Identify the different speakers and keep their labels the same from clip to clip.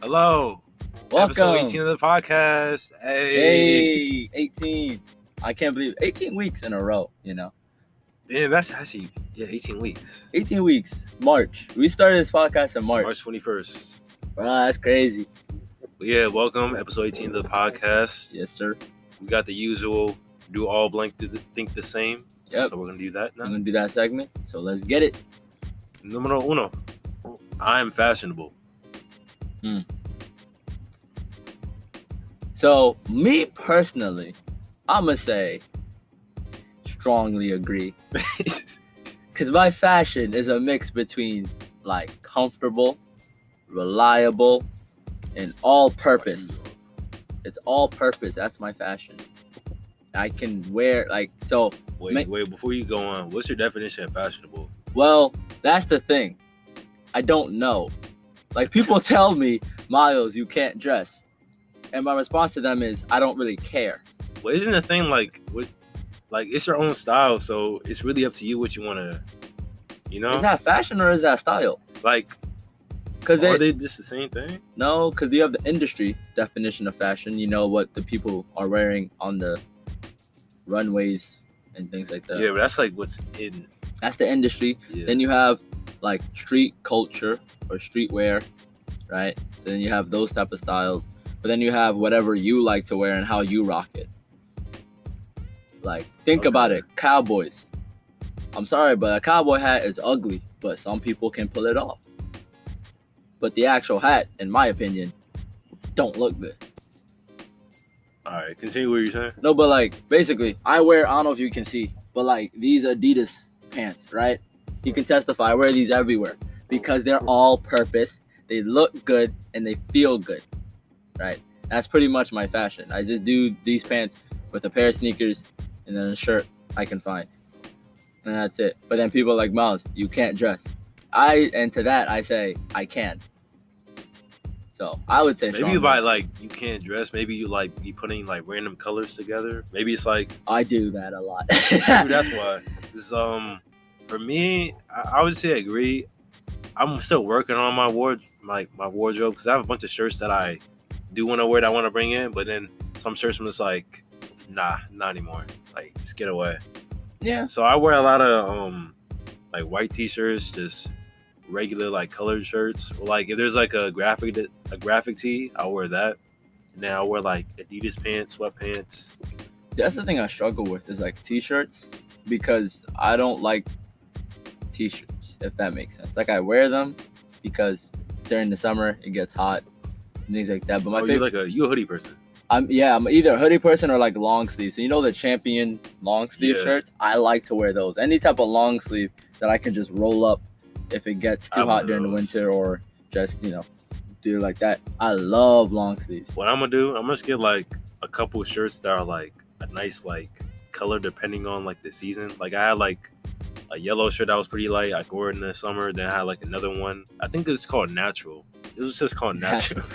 Speaker 1: Hello.
Speaker 2: Welcome.
Speaker 1: Episode 18 of the podcast.
Speaker 2: Hey, 18. I can't believe 18 weeks in a row,
Speaker 1: Damn, that's actually, 18 weeks.
Speaker 2: 18 weeks. March. We started this podcast in March.
Speaker 1: March 21st.
Speaker 2: Wow, that's crazy.
Speaker 1: But yeah, welcome. Episode 18 of the podcast.
Speaker 2: Yes, sir.
Speaker 1: We got the usual do all blank think the same.
Speaker 2: Yep.
Speaker 1: So we're going to do that now.
Speaker 2: I'm going to do that segment. So let's get it.
Speaker 1: Numero uno. I am fashionable.
Speaker 2: So, me personally, I'm going to say strongly agree. Because my fashion is a mix between, comfortable, reliable, and all-purpose. It's all-purpose. That's my fashion. I can wear,
Speaker 1: Wait, before you go on, what's your definition of fashionable?
Speaker 2: Well, that's the thing. I don't know. People tell me, Miles, you can't dress. And my response to them is, I don't really care.
Speaker 1: Well, isn't the thing, it's your own style, so it's really up to you what you want to,
Speaker 2: Is that fashion or is that style?
Speaker 1: Are they just the same thing?
Speaker 2: No, because you have the industry definition of fashion. You know what the people are wearing on the runways and things like that.
Speaker 1: Yeah, but that's what's hidden.
Speaker 2: That's the industry.
Speaker 1: Yeah.
Speaker 2: Then you have street culture or streetwear, right? So then you have those type of styles. But then you have whatever you like to wear and how you rock it. Think about it. Cowboys. I'm sorry, but a cowboy hat is ugly, but some people can pull it off. But the actual hat, in my opinion, don't look good.
Speaker 1: All right, continue what you're saying.
Speaker 2: No, but basically, I don't know if you can see, but these Adidas pants, right? You can testify, I wear these everywhere because they're all purpose. They look good and they feel good, right? That's pretty much my fashion. I just do these pants with a pair of sneakers and then a shirt I can find. And that's it. But then people are like, Miles, you can't dress. And to that, I say, I can. So I would say
Speaker 1: maybe you can't dress. Maybe you be putting random colors together. Maybe it's
Speaker 2: I do that a lot.
Speaker 1: Maybe that's why. For me, I would say I agree. I'm still working on my wardrobe because I have a bunch of shirts that I do want to wear that I want to bring in, but then some shirts I'm just nah, not anymore. Just get away.
Speaker 2: Yeah.
Speaker 1: So I wear a lot of white t-shirts, just regular colored shirts. Or if there's a graphic tee, I'll wear that. And then I'll wear Adidas pants, sweatpants.
Speaker 2: That's the thing I struggle with is t-shirts because I don't like t-shirts, if that makes sense. I wear them because during the summer it gets hot and things like that. But my favorite,
Speaker 1: you a hoodie person?
Speaker 2: I'm either a hoodie person or long sleeves. So the Champion long sleeve shirts? I like to wear those. Any type of long sleeve that I can just roll up if it gets too hot during the winter or just, do it like that. I love long sleeves.
Speaker 1: What I'm going to do, I'm going to get a couple shirts that are a nice color depending on the season. I had a yellow shirt that was pretty light. I wore it in the summer. Then I had another one. I think it's called Natural. It was just called Natural.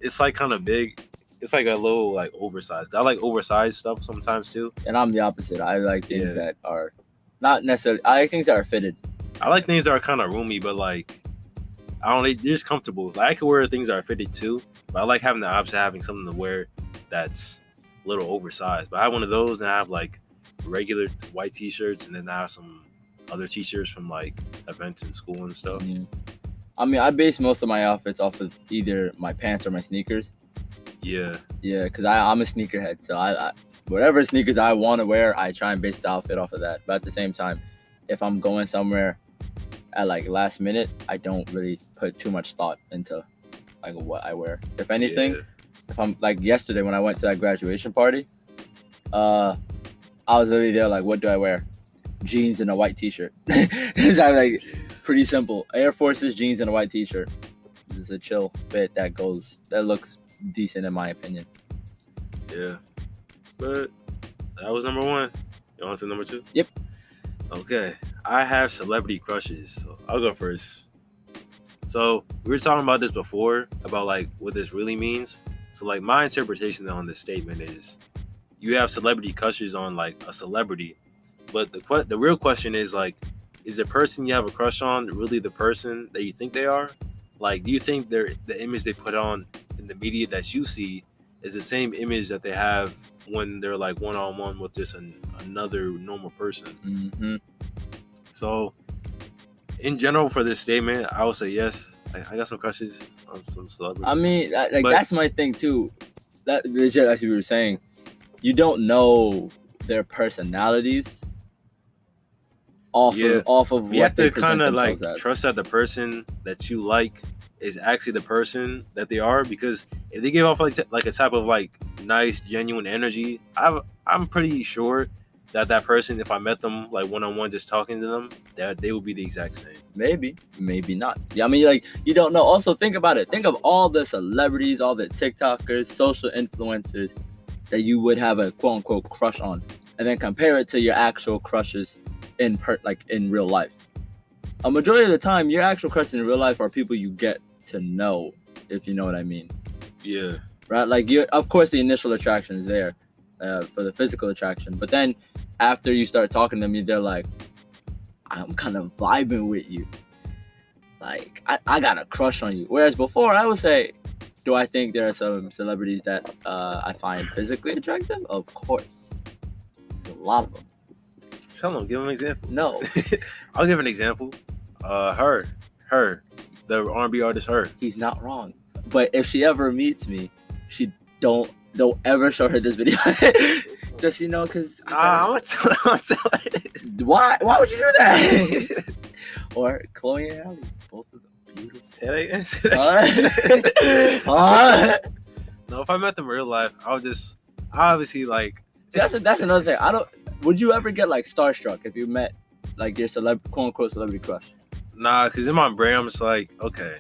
Speaker 1: It's kind of big. It's a little oversized. I like oversized stuff sometimes too.
Speaker 2: And I'm the opposite. I like things that are not necessarily. I like things that are fitted.
Speaker 1: I like things that are kind of roomy, but they're just comfortable. I could wear things that are fitted too, but I like having the option of having something to wear that's a little oversized. But I have one of those, and I have regular white t-shirts, and then I have some other t-shirts from events in school and stuff.
Speaker 2: Yeah. I mean, I base most of my outfits off of either my pants or my sneakers.
Speaker 1: Yeah.
Speaker 2: Yeah, because I'm a sneakerhead, so I whatever sneakers I want to wear, I try and base the outfit off of that. But at the same time, if I'm going somewhere at last minute, I don't really put too much thought into what I wear. If anything, if I'm yesterday when I went to that graduation party, I was literally there what do I wear? Jeans and a white t-shirt. It's pretty simple. Air Forces, jeans, and a white t-shirt. It's a chill fit that looks decent in my opinion.
Speaker 1: Yeah. But that was number one. You want to number two?
Speaker 2: Yep.
Speaker 1: Okay. I have celebrity crushes. So I'll go first. So we were talking about this before, about what this really means. So my interpretation on this statement is you have celebrity crushes on a celebrity, but the real question is is the person you have a crush on really the person that you think they are, like, do you think the image they put on in the media that you see is the same image that they have when they're like one-on-one with just another normal person?
Speaker 2: Mm-hmm.
Speaker 1: So, in general, for this statement, I would say yes. I got some crushes on some celebrities.
Speaker 2: I mean, that's my thing too. That legit, as you were saying, you don't know their personalities off of
Speaker 1: you
Speaker 2: what
Speaker 1: have
Speaker 2: they
Speaker 1: to
Speaker 2: present
Speaker 1: kind of
Speaker 2: themselves
Speaker 1: like
Speaker 2: as.
Speaker 1: trust that the person that you like is actually the person that they are, because if they give off like a type of like nice, genuine energy, I'm pretty sure that person, if I met them like one-on-one just talking to them, that they would be the exact same.
Speaker 2: Maybe not. Yeah, I mean, like, you don't know. Also, think about it. Think of all the celebrities, all the TikTokers, social influencers that you would have a quote-unquote crush on, and then compare it to your actual crushes in real life. A majority of the time, your actual crushes in real life are people you get to know, if you know what I mean.
Speaker 1: Yeah.
Speaker 2: Right? Like, of course, the initial attraction is there for the physical attraction, but then after you start talking to them, they're like, I'm kind of vibing with you. Like, I got a crush on you. Whereas before, I would say, do I think there are some celebrities that I find physically attractive? Of course. There's a lot of them.
Speaker 1: Tell them, give them an example.
Speaker 2: No.
Speaker 1: I'll give an example. Her, the R&B artist, her.
Speaker 2: He's not wrong. But if she ever meets me, she don't ever show her this video. Just, because...
Speaker 1: I'm gonna tell her this.
Speaker 2: Why would you do that? Or Chloe and Halle, both of them beautiful.
Speaker 1: Say that again. No, if I met them in real life, I would just obviously like...
Speaker 2: That's another thing. Would you ever get like starstruck if you met like your quote-unquote celebrity crush?
Speaker 1: Nah, because in my brain, I'm just like, okay,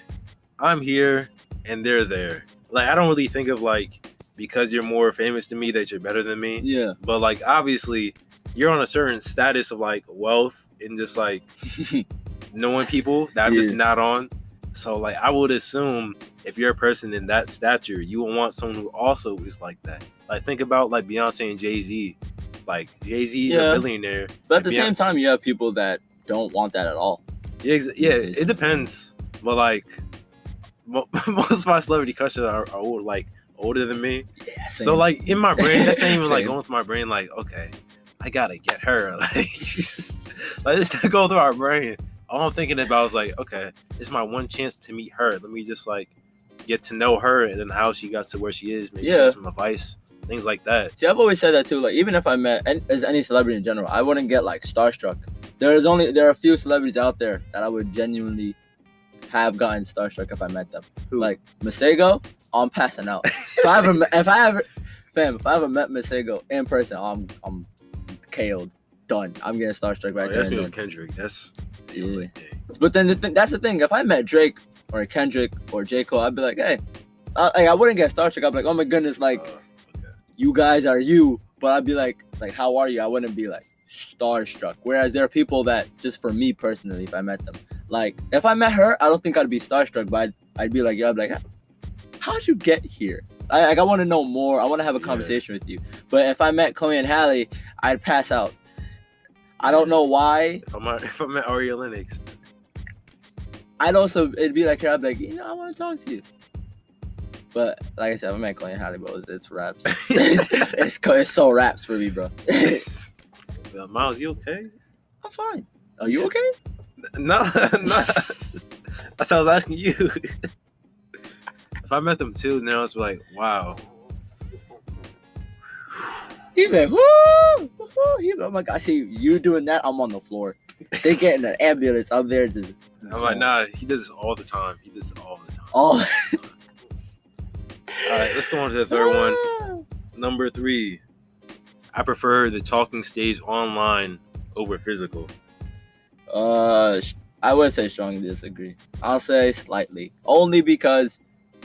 Speaker 1: I'm here and they're there. Like, I don't really think of like, because you're more famous than me, that you're better than me.
Speaker 2: Yeah.
Speaker 1: But like, obviously, you're on a certain status of like wealth and just like knowing people that I'm just not on. So like, I would assume if you're a person in that stature, you will want someone who also is like that. Like, think about like Beyonce and Jay-Z. Like, Jay-Z's a millionaire.
Speaker 2: But at the same time, you have people that don't want that at all.
Speaker 1: Yeah, it depends. But like, most of my celebrity crushes are older than me.
Speaker 2: Yeah, same.
Speaker 1: So like, in my brain, that's not even like going through my brain. Like, okay, I gotta get her. Like, like this not go through our brain. All I'm thinking about is like, okay, it's my one chance to meet her. Let me just like get to know her and then how she got to where she is. Maybe get some advice, things like that.
Speaker 2: See, I've always said that too. Like, even if I met as any celebrity in general, I wouldn't get like starstruck. There are a few celebrities out there that I would genuinely have gotten starstruck if I met them.
Speaker 1: Who?
Speaker 2: Like Masego, I'm passing out. If I ever met Masego in person, I'm KO'd. Done. I'm getting starstruck right there.
Speaker 1: That's me with Kendrick. That's
Speaker 2: But then that's the thing. If I met Drake or Kendrick or J. Cole, I'd be like, hey, I wouldn't get starstruck. I'd be like, oh my goodness, like you guys are you. But I'd be like how are you? I wouldn't be like starstruck. Whereas there are people that, just for me personally, if I met them, like if I met her, I don't think I'd be starstruck, but I'd be like, I'd be like, how'd you get here? I want to know more. I want to have a conversation with you. But if I met Chloe and Halle, I'd pass out. I don't know why.
Speaker 1: If I met Aria Lennox,
Speaker 2: it'd be like her. I'd be like, I want to talk to you. But like I said, I met Chloe and Halle, bro. It's raps. it's so raps for me, bro.
Speaker 1: Miles, you okay?
Speaker 2: I'm fine. Are you okay?
Speaker 1: No. That's what I was asking you. If I met them too, then I was like, wow.
Speaker 2: He like, woo! Oh my God, see you doing that, I'm on the floor. They get in an ambulance, I'm there.
Speaker 1: I'm like, nah, he does this all the time.
Speaker 2: All
Speaker 1: right, let's go on to the third one. Number 3. I prefer the talking stage online over physical.
Speaker 2: I would say strongly disagree. I'll say slightly. Only because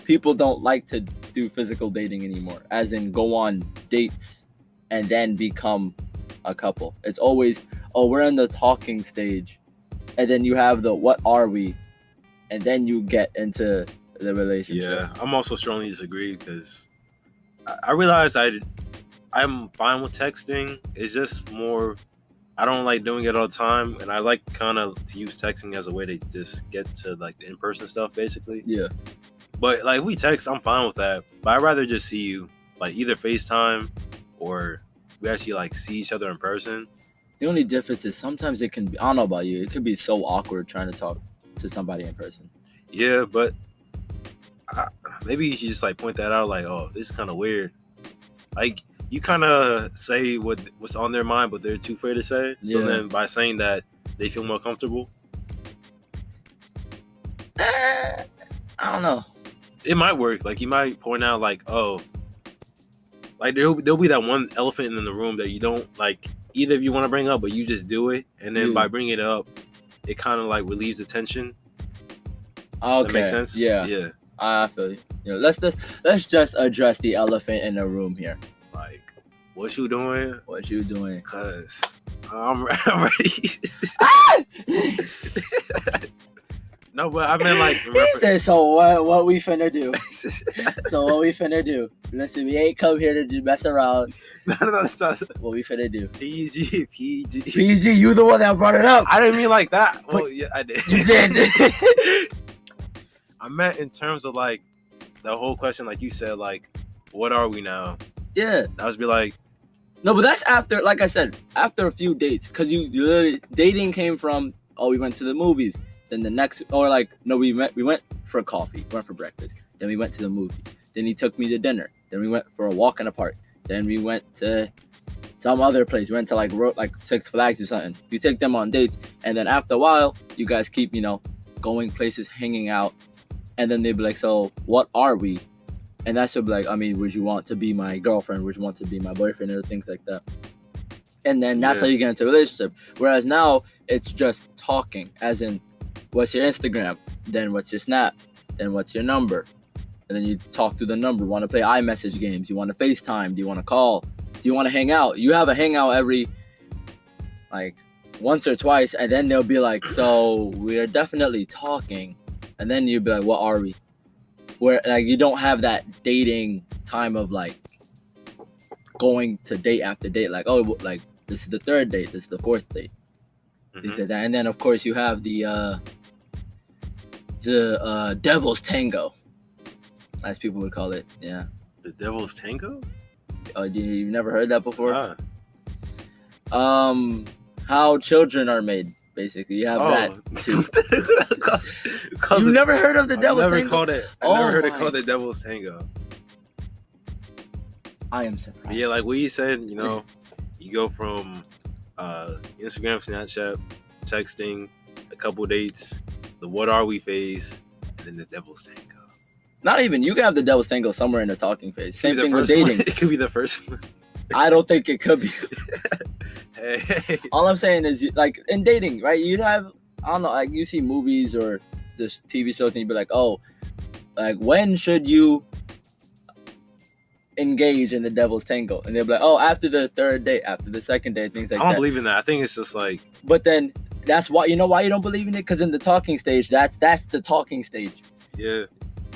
Speaker 2: people don't like to do physical dating anymore. As in go on dates and then become a couple. It's always, we're in the talking stage. And then you have the what are we? And then you get into the relationship.
Speaker 1: Yeah, I'm also strongly disagree because I realize I'm fine with texting. It's just more, I don't like doing it all the time, and I like kind of to use texting as a way to just get to like the in-person stuff, basically.
Speaker 2: Yeah.
Speaker 1: But like if we text, I'm fine with that. But I'd rather just see you, like either FaceTime or we actually like see each other in person.
Speaker 2: The only difference is sometimes it can be, I don't know about you, it can be so awkward trying to talk to somebody in person.
Speaker 1: Yeah, but maybe you should just like point that out, like, oh, this is kind of weird. Like you kind of say what's on their mind, but they're too afraid to say. So then by saying that, they feel more comfortable.
Speaker 2: I don't know.
Speaker 1: It might work. Like you might point out, like, oh, like there'll be that one elephant in the room that you don't like. Either if you want to bring up, but you just do it, and then by bringing it up, it kind of like relieves the tension.
Speaker 2: Okay.
Speaker 1: That makes sense.
Speaker 2: Yeah. I feel you. Let's just address the elephant in the room here.
Speaker 1: Like, what you doing?
Speaker 2: What you doing?
Speaker 1: Cause I'm ready. No, but I mean like.
Speaker 2: He said, "So what we finna do? So what we finna do? Listen, we ain't come here to just mess around.
Speaker 1: No, that's not.
Speaker 2: What we finna do?
Speaker 1: PG.
Speaker 2: PG, you the one that brought it up.
Speaker 1: I didn't mean like that. Well, yeah, I did.
Speaker 2: You did.
Speaker 1: I meant in terms of like the whole question, like you said, like, what are we now?
Speaker 2: Yeah.
Speaker 1: I was be like,
Speaker 2: no, but that's after, like I said, after a few dates, because you literally dating came from, oh, we went to the movies. Then the next, or like, no, we went for coffee, went for breakfast. Then we went to the movies. Then he took me to dinner. Then we went for a walk in the park. Then we went to some other place. We went to like Six Flags or something. You take them on dates, and then after a while, you guys keep, going places, hanging out. And then they'd be like, so what are we? And that should be like, I mean, would you want to be my girlfriend? Would you want to be my boyfriend? Or things like that. And then that's how you get into a relationship. Whereas now, it's just talking, as in, what's your Instagram? Then what's your Snap? Then what's your number? And then you talk through the number. Want to play iMessage games? You want to FaceTime? Do you want to call? Do you want to hang out? You have a hangout every, like, once or twice. And then they'll be like, so we're definitely talking. And then you'll be like, what are we? Where, like, you don't have that dating time of, like, going to date after date. Like, oh, like, this is the third date. This is the fourth date. Things like that. And then, of course, you have the Devil's Tango, as people would call it. Yeah.
Speaker 1: The Devil's Tango?
Speaker 2: Oh, you've never heard that before?
Speaker 1: Nah.
Speaker 2: How children are made. Basically, you have that too. You've never heard of the Devil's Tango?
Speaker 1: I never heard it called the Devil's Tango.
Speaker 2: I am surprised.
Speaker 1: Yeah, like what you said, you go from Instagram, Snapchat, texting, a couple dates, the what are we phase, and then the Devil's Tango.
Speaker 2: Not even, you can have the Devil's Tango somewhere in the talking phase. Same thing with dating.
Speaker 1: It could be the first one.
Speaker 2: I don't think it could be.
Speaker 1: Hey.
Speaker 2: All I'm saying is, like, in dating, right? You'd have, I don't know, like, you see movies or this TV shows, and you'd be like, oh, like, when should you engage in the Devil's Tango? And they'll be like, oh, after the third date, after the second date, things like that.
Speaker 1: I don't believe in that. I think it's just like.
Speaker 2: But then that's why, why you don't believe in it? Because in the talking stage, that's the talking stage.
Speaker 1: Yeah,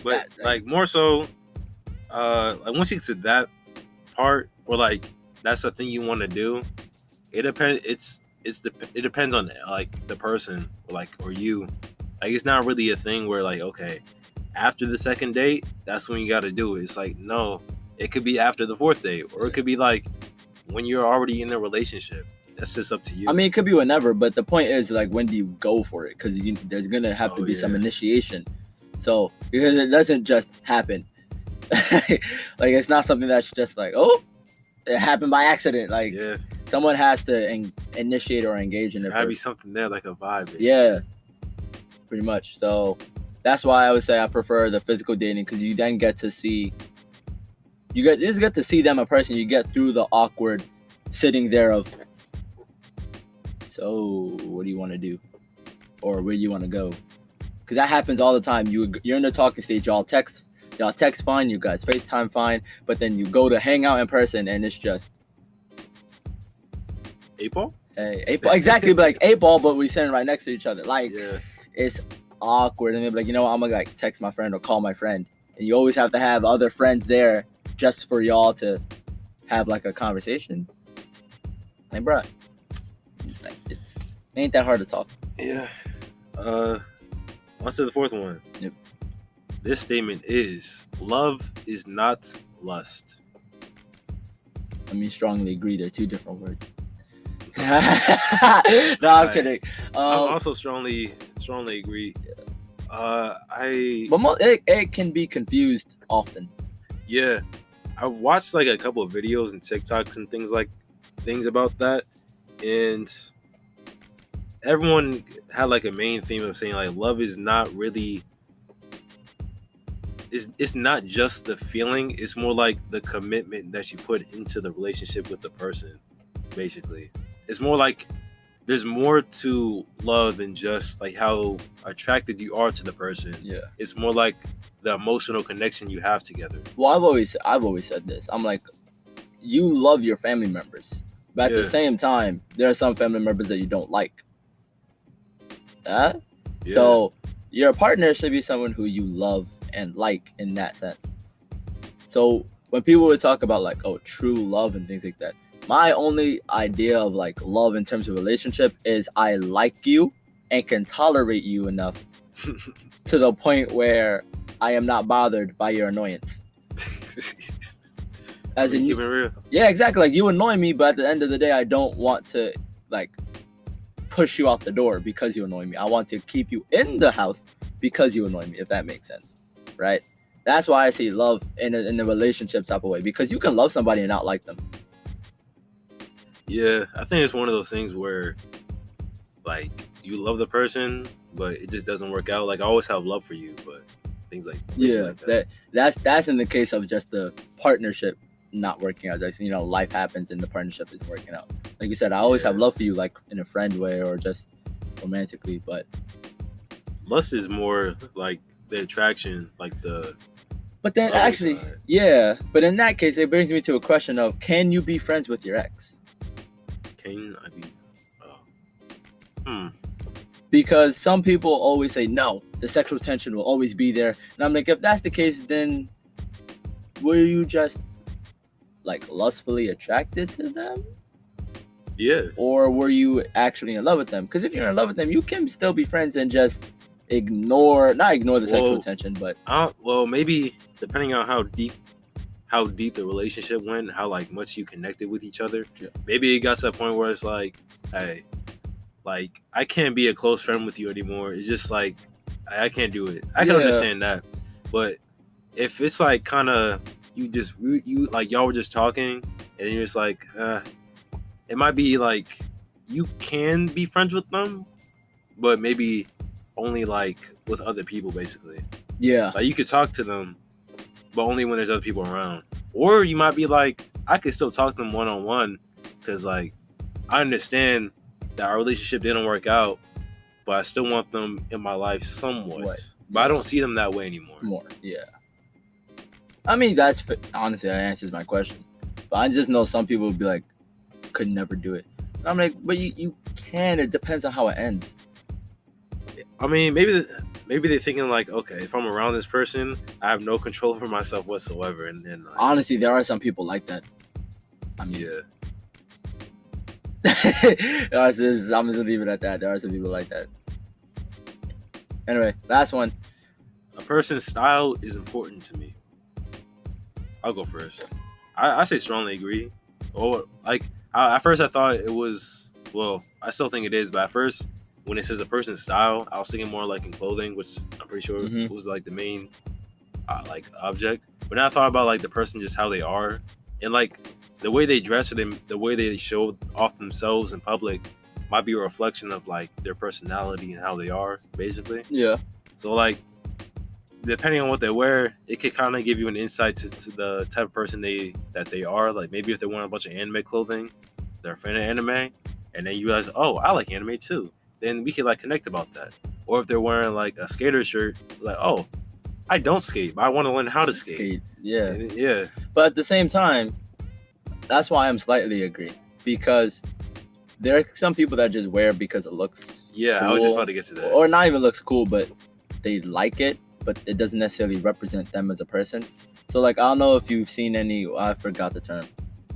Speaker 1: but like more so, like once you get to that part, or like that's the thing you want to do, it depends. It depends on like the person, or you. Like it's not really a thing where like, okay, after the second date, that's when you got to do it. It's like, no, it could be after the fourth date, or it could be like when you're already in a relationship. That's just up to you.
Speaker 2: I mean, it could be whenever, but the point is, like, when do you go for it? Because there's gonna have to be some initiation. So because it doesn't just happen. Like it's not something that's just like, oh, it happened by accident. Like someone has to initiate or engage in it.
Speaker 1: There's gotta be something there, like a vibe. Basically.
Speaker 2: Yeah, pretty much. So that's why I would say I prefer the physical dating, because you then get to see. You just get to see them in person. You get through the awkward sitting there of, so what do you want to do, or where do you want to go? Because that happens all the time. You're in the talking stage. Y'all text fine. You guys FaceTime fine. But then you go to hang out in person, and it's just
Speaker 1: 8-ball.
Speaker 2: Hey, 8-ball, exactly. But like 8-ball, but we sitting right next to each other. Like it's awkward. And they're like, I'm gonna like text my friend or call my friend. And you always have to have other friends there just for y'all to have like a conversation. Like, bruh, Like, it ain't that hard to talk.
Speaker 1: Yeah. On to the fourth one.
Speaker 2: Yep.
Speaker 1: This statement is: love is not lust.
Speaker 2: Let me strongly agree. They're two different words. No, I'm kidding.
Speaker 1: I also strongly agree.
Speaker 2: But it can be confused often.
Speaker 1: Yeah, I watched like a couple of videos and TikToks and things about that, and everyone had like a main theme of saying like love is not really. It's not just the feeling; it's more like the commitment that you put into the relationship with the person. Basically, it's more like there's more to love than just like how attracted you are to the person.
Speaker 2: Yeah.
Speaker 1: It's more like the emotional connection you have together.
Speaker 2: Well, I've always said this. I'm like, you love your family members, but at the same time, there are some family members that you don't like. Yeah. So your partner should be someone who you love and like in that sense. So when people would talk about like, oh, true love and things like that, my only idea of like love in terms of relationship is I like you and can tolerate you enough to the point where I am not bothered by your annoyance. As in,
Speaker 1: keep it real.
Speaker 2: Yeah, exactly. Like, you annoy me, but at the end of the day, I don't want to like push you out the door because you annoy me. I want to keep you in the house because you annoy me, if that makes sense, right? That's why I see love in a relationship type of way, because you can love somebody and not like them.
Speaker 1: Yeah, I think it's one of those things where, like, you love the person, but it just doesn't work out. Like, I always have love for you, but things like
Speaker 2: that's in the case of just the partnership not working out. Like, life happens and the partnership isn't working out. Like you said, I always have love for you, like in a friend way or just romantically. But
Speaker 1: lust is more like the attraction, like the.
Speaker 2: But then actually, side. But in that case, it brings me to a question of: can you be friends with your ex?
Speaker 1: Can I be?
Speaker 2: Because some people always say no, the sexual tension will always be there, and I'm like, if that's the case, then were you just like lustfully attracted to them?
Speaker 1: Yeah.
Speaker 2: Or were you actually in love with them? Because if you're in love with them, you can still be friends and just not ignore the sexual tension, but
Speaker 1: maybe depending on how deep the relationship went, how like much you connected with each other.
Speaker 2: Yeah.
Speaker 1: Maybe it got to a point where it's like, hey, like I can't be a close friend with you anymore. It's just like I can't do it. I can understand that, but if it's like kind of you like y'all were just talking and you're just like, it might be like you can be friends with them, but maybe only like with other people, basically.
Speaker 2: Yeah.
Speaker 1: Like you could talk to them, but only when there's other people around. Or you might be like, I could still talk to them one-on-one because, like, I understand that our relationship didn't work out, but I still want them in my life somewhat. But I don't see them that way anymore.
Speaker 2: Yeah. I mean, honestly, that answers my question. But I just know some people would be like, could never do it. And I'm like, but you can. It depends on how it ends.
Speaker 1: I mean, maybe they're thinking like, okay, if I'm around this person, I have no control over myself whatsoever. And then, like,
Speaker 2: honestly, there are some people like that. I mean,
Speaker 1: yeah.
Speaker 2: I'm just gonna leave it at that. There are some people like that. Anyway, last one.
Speaker 1: A person's style is important to me. I'll go first. I say strongly agree. Or like at first I thought it was, well, I still think it is, but at first when it says a person's style, I was thinking more like in clothing, which I'm pretty sure was like the main like object. But now I thought about like the person, just how they are, and like the way they dress or the way they show off themselves in public might be a reflection of like their personality and how they are, basically.
Speaker 2: Yeah. So
Speaker 1: like depending on what they wear, it could kind of give you an insight to the type of person that they are. Like maybe if they're wearing a bunch of anime clothing, they're a fan of anime, and then you realize, oh, I like anime too. Then we can like connect about that. Or if they're wearing like a skater shirt, like, oh, I don't skate, but I want to learn how to skate.
Speaker 2: Yeah.
Speaker 1: Yeah.
Speaker 2: But at the same time, that's why I'm slightly agree, because there are some people that just wear because it looks cool,
Speaker 1: I was just about to get to that.
Speaker 2: Or not even looks cool, but they like it, but it doesn't necessarily represent them as a person. So like, I don't know if you've seen any, I forgot the term.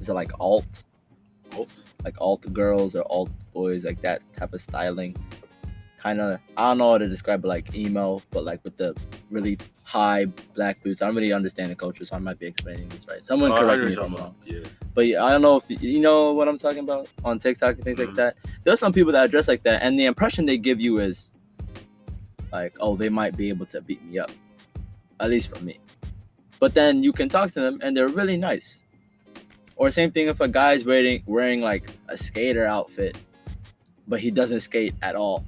Speaker 2: Is it like alt? alt girls or alt boys, like that type of styling. Kind of, I don't know how to describe it, like emo, but like with the really high black boots. I don't really understand the culture, so I might be explaining this right. Someone correct me if I'm wrong.
Speaker 1: Yeah.
Speaker 2: But I don't know if you know what I'm talking about on TikTok and things like that. There's some people that dress like that, and the impression they give you is like, oh, they might be able to beat me up, at least for me. But then you can talk to them, and they're really nice. Or same thing if a guy's wearing like a skater outfit, but he doesn't skate at all.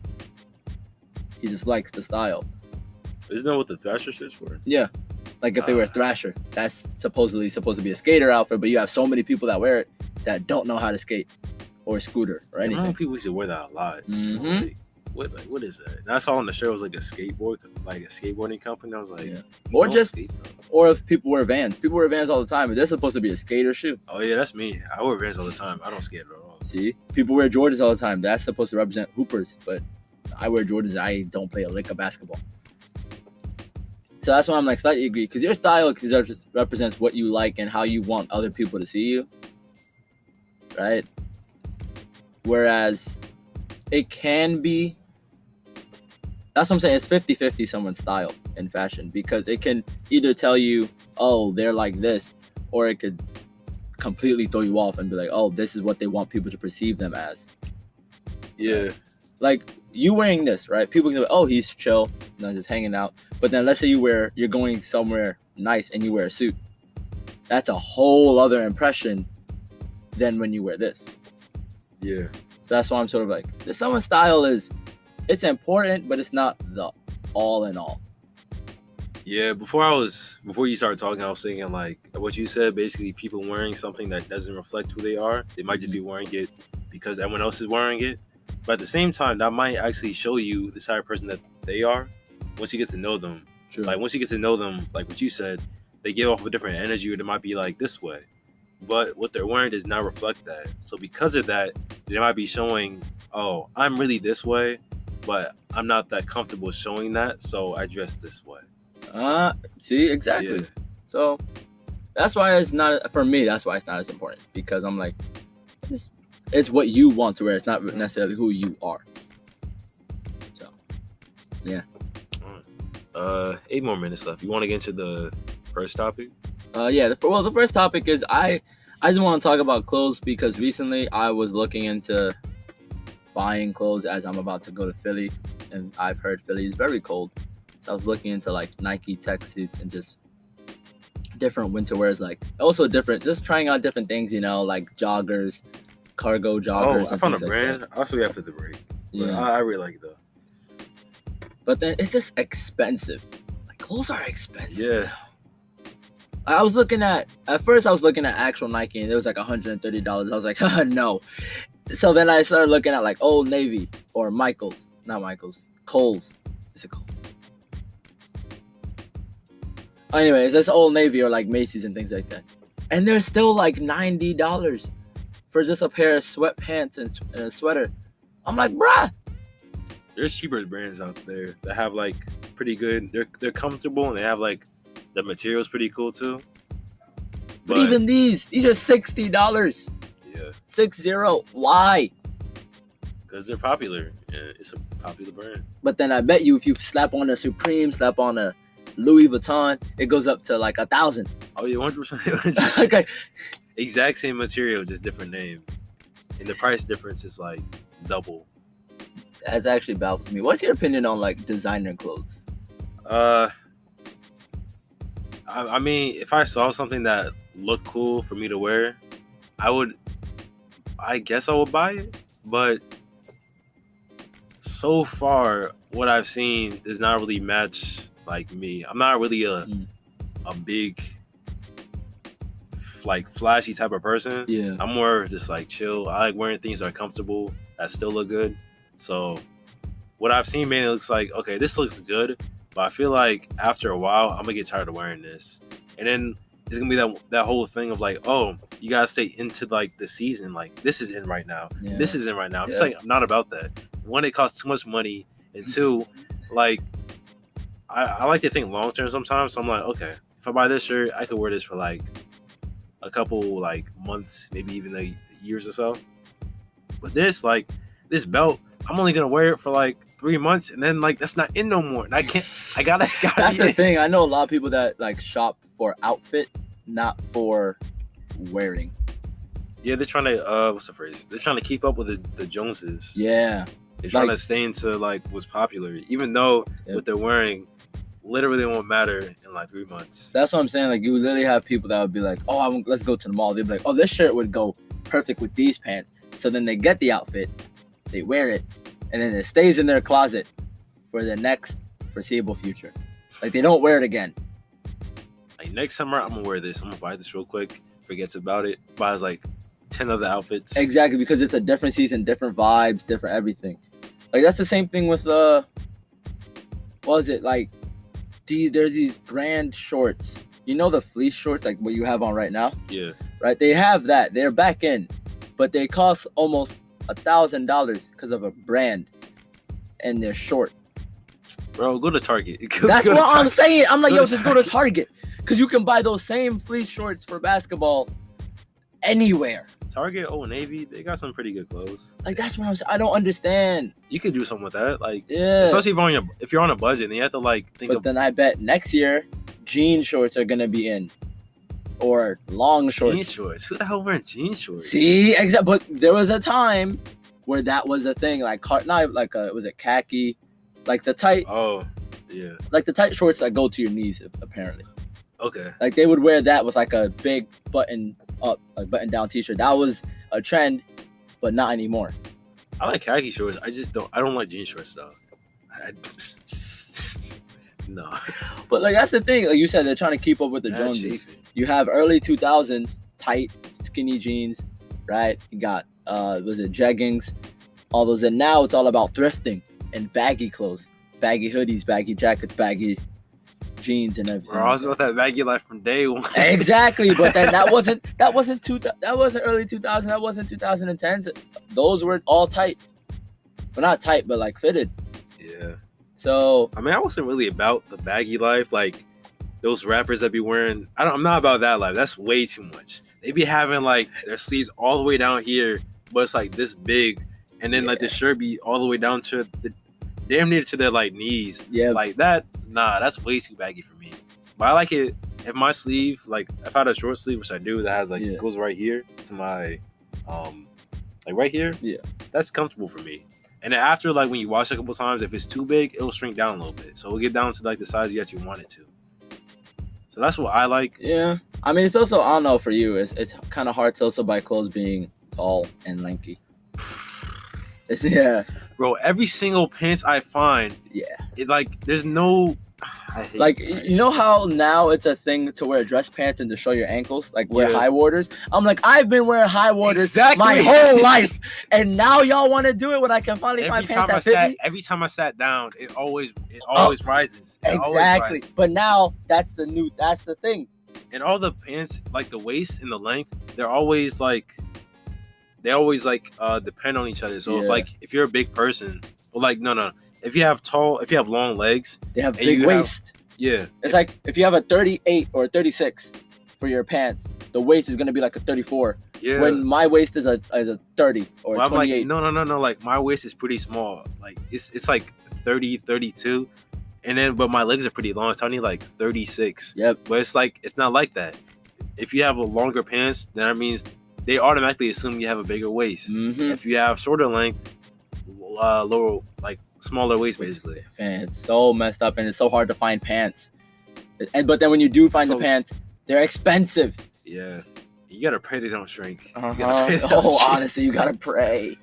Speaker 2: He just likes the style.
Speaker 1: Isn't that what the Thrasher shit's for?
Speaker 2: Yeah. Like if they wear Thrasher, that's supposedly supposed to be a skater outfit, but you have so many people that wear it that don't know how to skate or scooter or anything.
Speaker 1: I know people used to wear that a lot.
Speaker 2: Mm-hmm.
Speaker 1: What is that? And I saw on the show it was like a skateboarding company. I was like,
Speaker 2: or if people wear Vans. People wear Vans all the time, but they're supposed to be a skater shoe.
Speaker 1: Oh yeah, that's me. I wear Vans all the time. I don't skate at all.
Speaker 2: See, people wear Jordans all the time. That's supposed to represent hoopers, but I wear Jordans. I don't play a lick of basketball. So that's why I'm like slightly agree, because your style represents what you like and how you want other people to see you, right? Whereas it can be, that's what I'm saying, it's 50-50 someone's style in fashion, because it can either tell you, oh, they're like this, or it could completely throw you off and be like, oh, this is what they want people to perceive them as.
Speaker 1: Yeah.
Speaker 2: Like you wearing this, right? People can be like, oh, he's chill, just hanging out. But then let's say you're going somewhere nice and you wear a suit. That's a whole other impression than when you wear this.
Speaker 1: Yeah.
Speaker 2: So that's why I'm sort of like, someone's style it's important, but it's not the all in all.
Speaker 1: Yeah, before you started talking, I was thinking like what you said, basically people wearing something that doesn't reflect who they are. They might just be wearing it because everyone else is wearing it. But at the same time, that might actually show you the type of person that they are once you get to know them.
Speaker 2: True.
Speaker 1: Like once you get to know them, like what you said, they give off a different energy, or they might be like this way. But what they're wearing does not reflect that. So because of that, they might be showing, oh, I'm really this way, but I'm not that comfortable showing that, so I dress this way.
Speaker 2: See, exactly. Yeah. So that's why it's not, for me, that's why it's not as important, because I'm like, it's what you want to wear. It's not necessarily who you are. So, yeah.
Speaker 1: 8 more minutes left. You want to get into the first topic?
Speaker 2: Yeah. The first topic is I just want to talk about clothes, because recently I was looking into buying clothes as I'm about to go to Philly, and I've heard Philly is very cold. So I was looking into like Nike tech suits and just different winter wears, like also different, just trying out different things, like joggers, cargo joggers.
Speaker 1: Oh, I found a brand. I'll show you after the break. Yeah, I really like it though.
Speaker 2: But then it's just expensive. Like clothes are expensive.
Speaker 1: Yeah.
Speaker 2: I was looking at actual Nike, and it was like $130. I was like, no. So then I started looking at like Old Navy or Kohl's. Is it Kohl's? Anyways, that's Old Navy or like Macy's and things like that. And they're still like $90 for just a pair of sweatpants and a sweater. I'm like, bruh.
Speaker 1: There's cheaper brands out there that have like pretty good. They're comfortable, and they have like the material's pretty cool too.
Speaker 2: But even these are $60.
Speaker 1: Yeah.
Speaker 2: 60. Why?
Speaker 1: Because they're popular. Yeah, it's a popular brand.
Speaker 2: But then I bet you if you slap on a Supreme, slap on a Louis Vuitton, it goes up to like 1,000.
Speaker 1: Oh yeah, 100%.
Speaker 2: Okay.
Speaker 1: Exact same material, just different name, and the price difference is like double.
Speaker 2: That's actually baffles me. What's your opinion on like designer clothes?
Speaker 1: I mean, if I saw something that looked cool for me to wear, I guess I would buy it. But so far, what I've seen does not really match like me. I'm not really a big like flashy type of person.
Speaker 2: Yeah.
Speaker 1: I'm more just like chill. I like wearing things that are comfortable that still look good. So what I've seen mainly looks like, okay, this looks good, but I feel like after a while I'm gonna get tired of wearing this. And then it's gonna be that whole thing of like, oh, you gotta stay into like the season. Like this is in right now. Yeah. This is in right now. I'm just like, I'm not about that. One, it costs too much money, and two, like I like to think long term sometimes. So I'm like, okay, if I buy this shirt, I could wear this for like a couple like months, maybe even a years or so. But this belt, I'm only gonna wear it for like 3 months, and then like that's not in no more. And I gotta.
Speaker 2: That's the thing. I know a lot of people that like shop for outfit, not for wearing.
Speaker 1: Yeah, they're trying to what's the phrase? They're trying to keep up with the Joneses.
Speaker 2: Yeah.
Speaker 1: They're trying to stay into like what's popular, even though what they're wearing literally won't matter in like 3 months.
Speaker 2: That's what I'm saying. Like you literally have people that would be like, "Oh, let's go to the mall." They'd be like, "Oh, this shirt would go perfect with these pants." So then they get the outfit, they wear it, and then it stays in their closet for the next foreseeable future. Like they don't wear it again.
Speaker 1: Like next summer, I'm gonna wear this. I'm gonna buy this real quick. Forgets about it. Buys like 10 other outfits.
Speaker 2: Exactly, because it's a different season, different vibes, different everything. Like that's the same thing with what was it like? There's these brand shorts. You know the fleece shorts, like what you have on right now?
Speaker 1: Yeah.
Speaker 2: Right? They have that. They're back in. But they cost almost $1,000 because of a brand. And they're short.
Speaker 1: Bro, go to Target.
Speaker 2: That's what I'm saying. I'm like, just go to Target. Because you can buy those same fleece shorts for basketball anywhere.
Speaker 1: Target, Old Navy, they got some pretty good clothes.
Speaker 2: Like that's what I'm saying. I don't understand.
Speaker 1: You could do something with that, like
Speaker 2: especially
Speaker 1: if you're on a budget, then you have to like think.
Speaker 2: But then I bet next year, jean shorts are gonna be in, or long shorts.
Speaker 1: Jean shorts. Who the hell wearing jean shorts?
Speaker 2: See, exactly. But there was a time where that was a thing. Like was it khaki, like the tight.
Speaker 1: Oh, yeah.
Speaker 2: Like the tight shorts that go to your knees, apparently.
Speaker 1: Okay.
Speaker 2: Like they would wear that with like a big button up, like button down t-shirt. That was a trend, but not anymore.
Speaker 1: I like khaki shorts. I don't like jean shorts though. No.
Speaker 2: But like that's the thing. Like you said, they're trying to keep up with the Joneses. You have early 2000s tight, skinny jeans, right? You got was it jeggings, all those. And now it's all about thrifting and baggy clothes, baggy hoodies, baggy jackets, baggy jeans and everything.
Speaker 1: Bro, I was about that baggy life from day one.
Speaker 2: Exactly, but then that wasn't early 2000s. That wasn't 2010s. Those were all tight, but not tight, but like fitted.
Speaker 1: Yeah.
Speaker 2: So
Speaker 1: I mean, I wasn't really about the baggy life. Like those rappers that be wearing. I'm not about that life. That's way too much. They be having like their sleeves all the way down here, but it's like this big, and then like the shirt be all the way down to the damn near to their like knees.
Speaker 2: Yeah.
Speaker 1: Like that. Nah, that's way too baggy for me. But I like it if my sleeve, like if I had a short sleeve, which I do, that has like goes right here to my like right here.
Speaker 2: Yeah.
Speaker 1: That's comfortable for me. And then after like when you wash it a couple times, if it's too big, it'll shrink down a little bit. So it'll get down to like the size you actually want it to. So that's what I like.
Speaker 2: Yeah. I mean, it's also, I don't know, for you, it's kind of hard to also buy clothes being tall and lanky. Yeah.
Speaker 1: Bro, every single pants I find, it like there's no. I hate
Speaker 2: like you know how now it's a thing to wear dress pants and to show your ankles, like wear high waters. I'm like, I've been wearing high waters my whole life, and now y'all want to do it when I can finally find pants that fit me.
Speaker 1: Every time I sat down, it always rises.
Speaker 2: Exactly, but now that's the thing.
Speaker 1: And all the pants, like the waist and the length, they always depend on each other. So if you're a big person, well, like no. If you have long legs,
Speaker 2: they have big waist. It's like if you have a 38 or a 36 for your pants, the waist is gonna be like a 34. Yeah. When my waist is a 30 or a 28.
Speaker 1: I'm like, no. Like my waist is pretty small. Like it's like 30, 32. But my legs are pretty long. So I need like 36.
Speaker 2: Yep.
Speaker 1: But it's not like that. If you have a longer pants, then that means they automatically assume you have a bigger waist.
Speaker 2: Mm-hmm.
Speaker 1: If you have shorter length, lower, like smaller waist, basically.
Speaker 2: Man, it's so messed up, and it's so hard to find pants. But then when you do find the pants, they're expensive.
Speaker 1: Yeah, you gotta pray they don't shrink.
Speaker 2: Honestly, you gotta pray.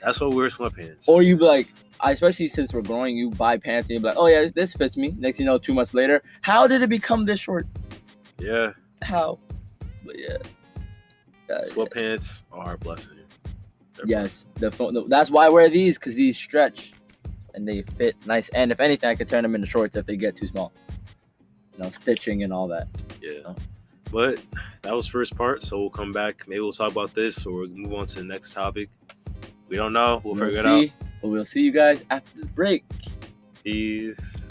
Speaker 1: That's what we're sweatpants.
Speaker 2: Or you be like, especially since we're growing, you buy pants and you be like, oh yeah, this fits me. Next thing you know, 2 months later, how did it become this short?
Speaker 1: Yeah.
Speaker 2: How? But yeah.
Speaker 1: Sweatpants are a blessing.
Speaker 2: Yes, that's why I wear these, because these stretch and they fit nice. And if anything, I could turn them into shorts if they get too small. Stitching and all that.
Speaker 1: Yeah. So. But that was first part, so we'll come back. Maybe we'll talk about this or we'll move on to the next topic. We don't know. We'll figure it out.
Speaker 2: But we'll see you guys after the break.
Speaker 1: Peace.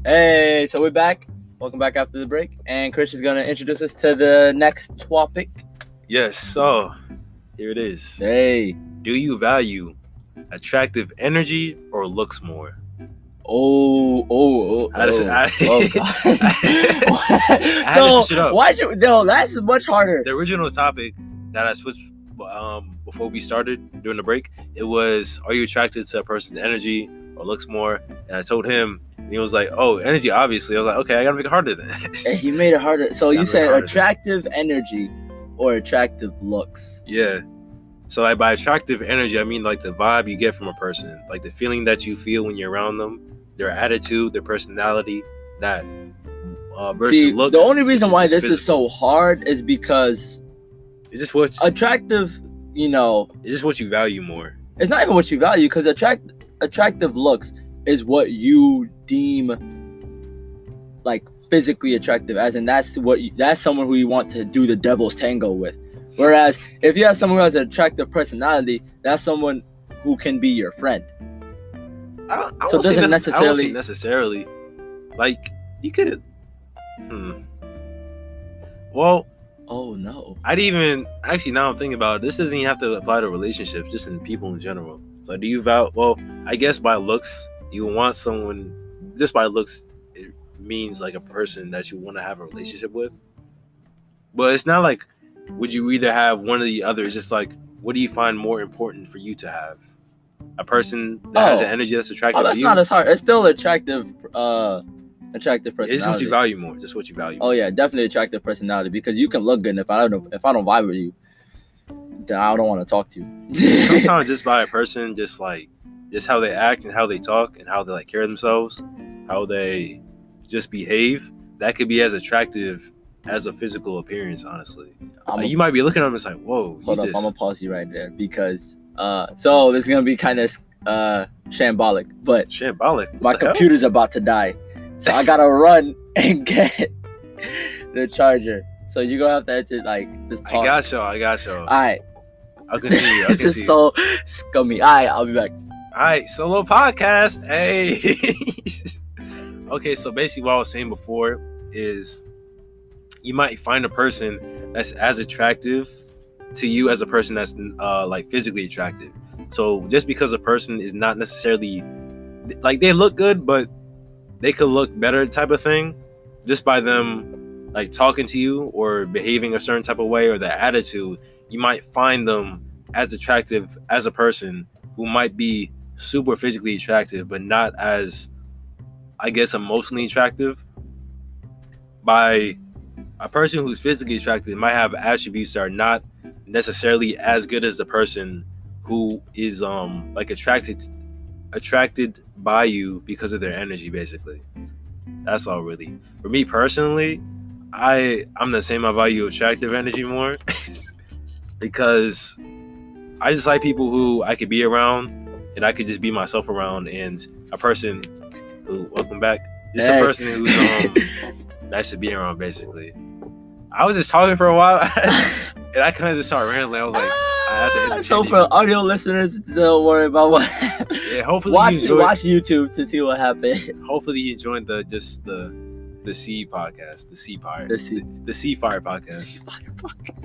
Speaker 2: Hey, so we're back. Welcome back after the break. And Chris is going to introduce us to the next topic.
Speaker 1: Yes, so here it is.
Speaker 2: Hey.
Speaker 1: Do you value attractive energy or looks more?
Speaker 2: Oh, God.
Speaker 1: I had to switch it up.
Speaker 2: Why'd you? No, that's much harder.
Speaker 1: The original topic that I switched before we started during the break, it was, are you attracted to a person's energy or looks more? And I told him, and he was like, oh, energy, obviously. I was like, okay, I gotta make it harder then.
Speaker 2: And he made it harder. So you said attractive energy or attractive looks?
Speaker 1: Yeah. So like by attractive energy, I mean like the vibe you get from a person, like the feeling that you feel when you're around them, their attitude, their personality, that versus looks.
Speaker 2: The only reason why this is so hard is because
Speaker 1: it's just what
Speaker 2: attractive,
Speaker 1: it's just what you value more.
Speaker 2: It's not even what you value, because attractive looks is what you deem like physically attractive, as in that's someone who you want to do the devil's tango with. Whereas if you have someone who has an attractive personality, that's someone who can be your friend.
Speaker 1: I don't see necessarily. Like, you could. Well.
Speaker 2: Oh no.
Speaker 1: I'd even actually, now I'm thinking about it, this doesn't even have to apply to relationships, just in people in general. So do you value? Well, I guess by looks, you want someone. Just by looks, it means like a person that you want to have a relationship with. But it's not like, would you either have one or the other? It's just like, what do you find more important for you to have? A person that has an energy that's attractive to you?
Speaker 2: That's not as hard. It's still attractive personality.
Speaker 1: It's what you value more. Just what you value.
Speaker 2: Oh yeah, definitely attractive personality, because you can look good, and if I don't vibe with you, then I don't want to talk to you.
Speaker 1: Sometimes just by a person, just how they act and how they talk and how they like carry themselves, how they just behave, that could be as attractive as a physical appearance, honestly. You might be looking at them and it's like, whoa.
Speaker 2: Hold up, I'm gonna pause you right there, because so this is gonna be kind of shambolic, but my computer's about to die, so I gotta run and get the charger. So you're gonna have to answer just talk.
Speaker 1: I got you.
Speaker 2: Alright.
Speaker 1: I'll continue.
Speaker 2: This is so scummy. Alright, I'll be back.
Speaker 1: Alright, solo podcast. Hey. Okay, so basically what I was saying before is, you might find a person that's as attractive to you as a person that's like physically attractive. So just because a person is not necessarily like, they look good, but they could look better type of thing, just by them like talking to you or behaving a certain type of way, or their attitude, you might find them as attractive as a person who might be super physically attractive, but not as, I guess, emotionally attractive. By a person who's physically attractive might have attributes that are not necessarily as good as the person who is like attracted by you because of their energy, basically. That's all really. For me personally, I'm the same. I value attractive energy more because I just like people who I could be around and I could just be myself around, and a person who, welcome back, just a person who's nice to be around, basically. I was just talking for a while and I kind of just started rambling. I was like, I have to entertain
Speaker 2: so
Speaker 1: you.
Speaker 2: For audio listeners, don't worry about what.
Speaker 1: Yeah, hopefully
Speaker 2: watch YouTube to see what happened.
Speaker 1: Hopefully you enjoyed the C podcast, the C Fire Podcast.
Speaker 2: The C Fire Podcast,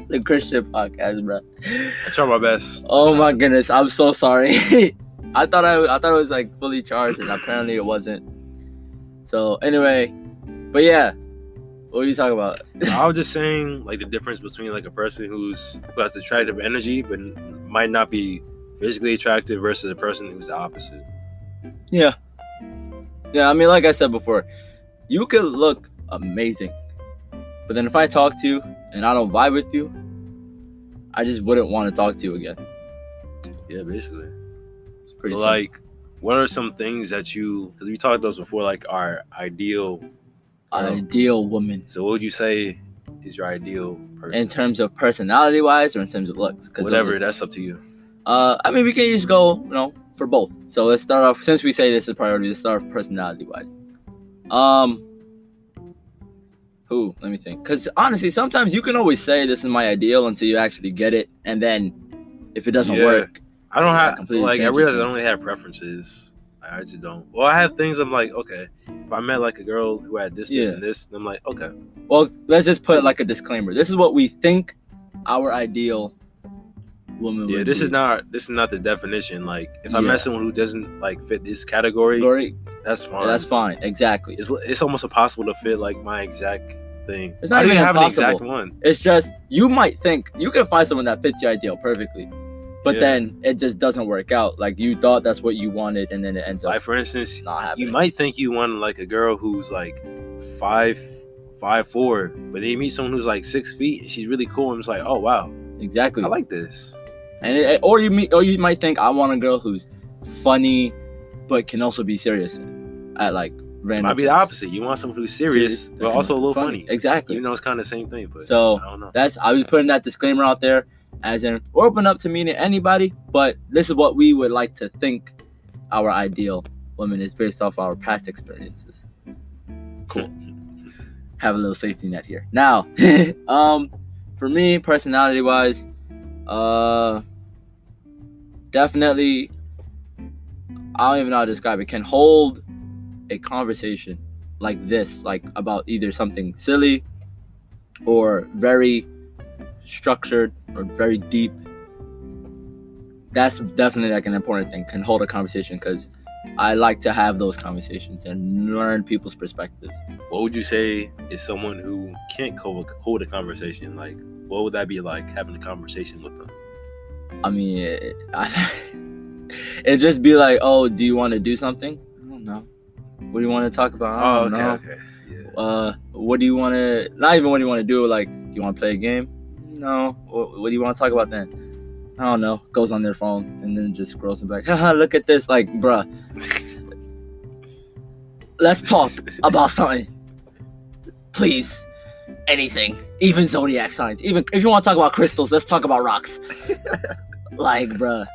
Speaker 2: the Christian podcast, bro.
Speaker 1: I try my best.
Speaker 2: Oh my goodness, I'm so sorry. I thought it was like fully charged, and apparently it wasn't. So anyway, but yeah. What were you talking about?
Speaker 1: I was just saying, like, the difference between like a person who has attractive energy but might not be physically attractive versus a person who's the opposite.
Speaker 2: Yeah. I mean, like I said before, you could look amazing, but then if I talk to you and I don't vibe with you, I just wouldn't want to talk to you again.
Speaker 1: Yeah, basically. So simple. Like, what are some things that because we talked about those before, like our ideal
Speaker 2: woman.
Speaker 1: So what would you say is your ideal person?
Speaker 2: In terms of personality wise, or in terms of looks?
Speaker 1: Whatever, that's up to you.
Speaker 2: I mean, we can just go, for both. So let's start off, since we say this is a priority, let's start off personality wise. Let me think. Because honestly, sometimes you can always say this is my ideal until you actually get it, and then if it doesn't work,
Speaker 1: I don't have I realize I don't really have preferences. I just don't. Well, I have things I'm like, okay, if I met like a girl who had this, and this, I'm like, okay.
Speaker 2: Well, let's just put like a disclaimer. This is what we think our ideal woman would
Speaker 1: this
Speaker 2: be.
Speaker 1: is not the definition. Like, if I met someone who doesn't like fit this category, that's fine.
Speaker 2: Yeah, that's fine. Exactly.
Speaker 1: It's almost impossible to fit like my exact thing.
Speaker 2: It's not even
Speaker 1: have an
Speaker 2: impossible.
Speaker 1: exact one.
Speaker 2: It's just you might think you can find someone that fits your ideal perfectly, but then it just doesn't work out. Like you thought that's what you wanted, and then it ends up.
Speaker 1: Like for instance,
Speaker 2: not happening.
Speaker 1: You might think you want like a girl who's like 5'4", but then you meet someone who's like 6 feet. And she's really cool, and it's like, oh wow,
Speaker 2: exactly.
Speaker 1: I like this.
Speaker 2: And or you might think I want a girl who's funny, but can also be serious. At like random.
Speaker 1: Might be the opposite. You want someone who's serious, but also a little funny.
Speaker 2: Exactly.
Speaker 1: Even though it's kind of the same thing, but
Speaker 2: so
Speaker 1: I don't know.
Speaker 2: I was putting that disclaimer out there, as in we're open up to meeting anybody, but this is what we would like to think our ideal woman is based off our past experiences. Cool. Have a little safety net here. Now, for me, personality wise, definitely, I don't even know how to describe it. Can hold a conversation like this, like about either something silly or very structured or very deep. That's definitely like an important thing. Can hold a conversation, because I like to have those conversations and learn people's perspectives.
Speaker 1: What would you say is someone who can't hold a conversation? Like, what would that be like, having a conversation with them?
Speaker 2: I mean, it'd just be like, oh, do you want to do something? I don't know. What do you want to talk about? I don't know.
Speaker 1: Okay. Yeah.
Speaker 2: What do you want to? Not even what do you want to do. Like, do you want to play a game? No. What do you want to talk about then? I don't know. Goes on their phone and then just scrolls and be like, haha, look at this. Like, bruh, let's talk about something, please. Anything, even zodiac signs. Even if you want to talk about crystals, let's talk about rocks. Like, bruh,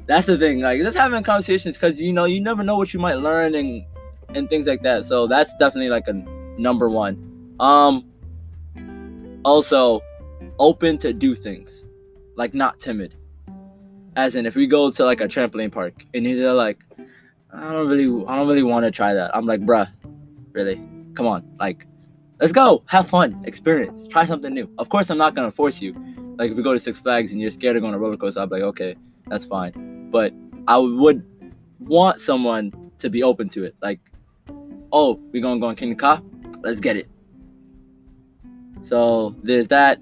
Speaker 2: that's the thing. Like, just having conversations, because you never know what you might learn and things like that. So that's definitely like a number one. Also, open to do things, like not timid. As in, if we go to like a trampoline park and you're like, I don't really want to try that. I'm like, bruh, really? Come on, like, let's go, have fun, experience, try something new. Of course, I'm not gonna force you. Like, if we go to Six Flags and you're scared of going to roller coaster, I'm like, okay, that's fine. But I would want someone to be open to it. Like, oh, we gonna go on King Ka? Let's get it. So there's that.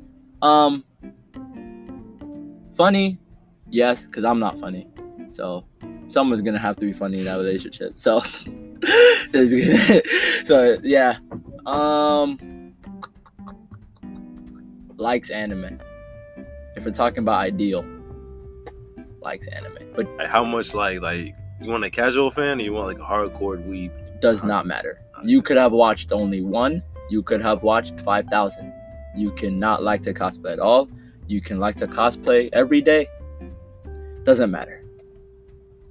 Speaker 2: Funny, yes, because I'm not funny. So someone's gonna have to be funny in that relationship. So so yeah. Likes anime. If we're talking about ideal, likes anime. But
Speaker 1: like, how much like you want a casual fan or you want like a hardcore weeb?
Speaker 2: Does not matter. You could have watched only one. You could have watched 5,000. You cannot like to cosplay at all. You can like to cosplay every day. Doesn't matter.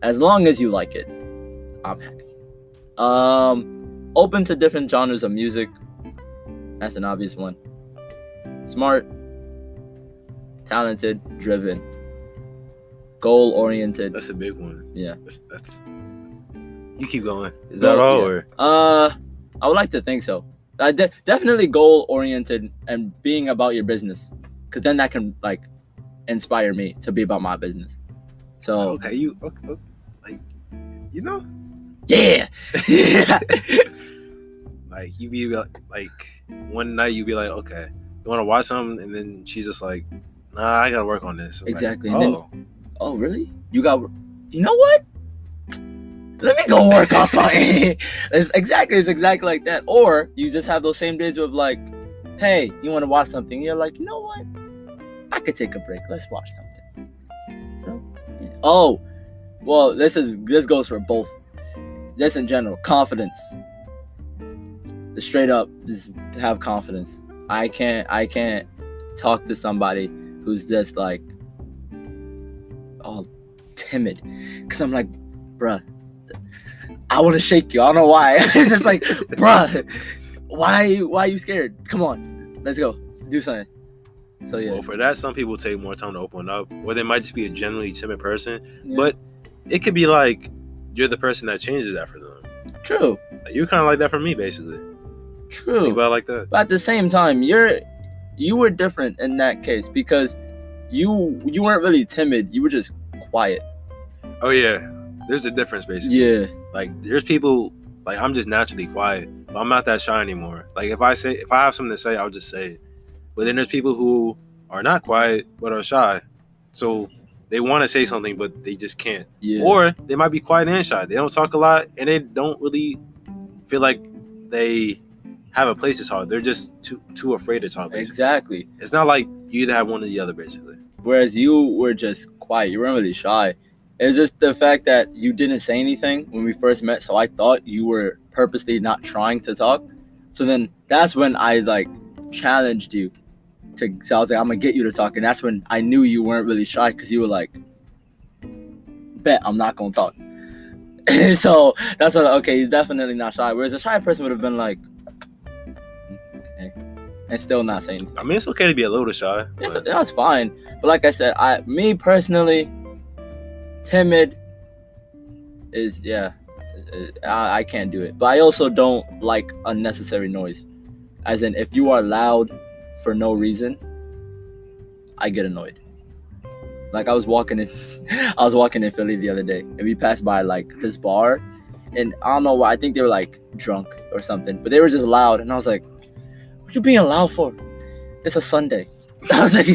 Speaker 2: As long as you like it, I'm happy. Open to different genres of music. That's an obvious one. Smart, talented, driven, goal-oriented.
Speaker 1: That's a big one.
Speaker 2: Yeah.
Speaker 1: That's. You keep going. Is that all?
Speaker 2: Yeah. Or? I would like to think so. Definitely goal-oriented and being about your business, because then that can like inspire me to be about my business. So
Speaker 1: okay, like, you know.
Speaker 2: Yeah.
Speaker 1: Like, you be like one night you be like, okay, you want to watch something, and then she's just like, nah, I gotta work on this.
Speaker 2: Exactly.
Speaker 1: Like,
Speaker 2: and then, oh really? You know what? Let me go work on something. It's exactly like that. Or you just have those same days with like, hey, you want to watch something? You're like, you know what? I could take a break. Let's watch something. So, yeah. Oh, well, this goes for both. This in general, confidence. The straight up, just have confidence. I can't talk to somebody who's just like, oh, timid, because I'm like, bruh, I want to shake you. I don't know why. It's just like, bruh, why are you scared? Come on, let's go, do something. So yeah.
Speaker 1: Well, for that, some people take more time to open up, or they might just be a generally timid person.
Speaker 2: Yeah.
Speaker 1: But it could be like you're the person that changes that for them.
Speaker 2: True.
Speaker 1: Like, you're kind of like that for me, basically.
Speaker 2: True.
Speaker 1: Think about it like that.
Speaker 2: But at the same time, you were different in that case because you weren't really timid. You were just quiet.
Speaker 1: Oh yeah, there's a difference basically.
Speaker 2: Yeah.
Speaker 1: Like there's people like I'm just naturally quiet, but I'm not that shy anymore. Like if I have something to say, I'll just say it. But then there's people who are not quiet but are shy, so they want to say something but they just can't.
Speaker 2: Yeah.
Speaker 1: Or they might be quiet and shy. They don't talk a lot and they don't really feel like they have a place to talk. They're just too afraid to talk. Basically.
Speaker 2: Exactly.
Speaker 1: It's not like you either have one or the other, basically.
Speaker 2: Whereas you were just quiet. You weren't really shy. It's just the fact that you didn't say anything when we first met, so I thought you were purposely not trying to talk. So then that's when I like challenged you so I was like, I'm gonna get you to talk, and that's when I knew you weren't really shy because you were like, bet I'm not gonna talk. So that's what, okay, he's definitely not shy. Whereas a shy person would have been like, okay, and still not saying anything.
Speaker 1: I mean, it's okay to be a little shy.
Speaker 2: That's fine. But like I said, me personally, timid is, I can't do it. But I also don't like unnecessary noise. As in, if you are loud for no reason, I get annoyed. Like I was walking in Philly the other day, and we passed by like this bar, and I don't know why, I think they were like drunk or something, but they were just loud, and I was like, what you being loud for? It's a Sunday. I was like,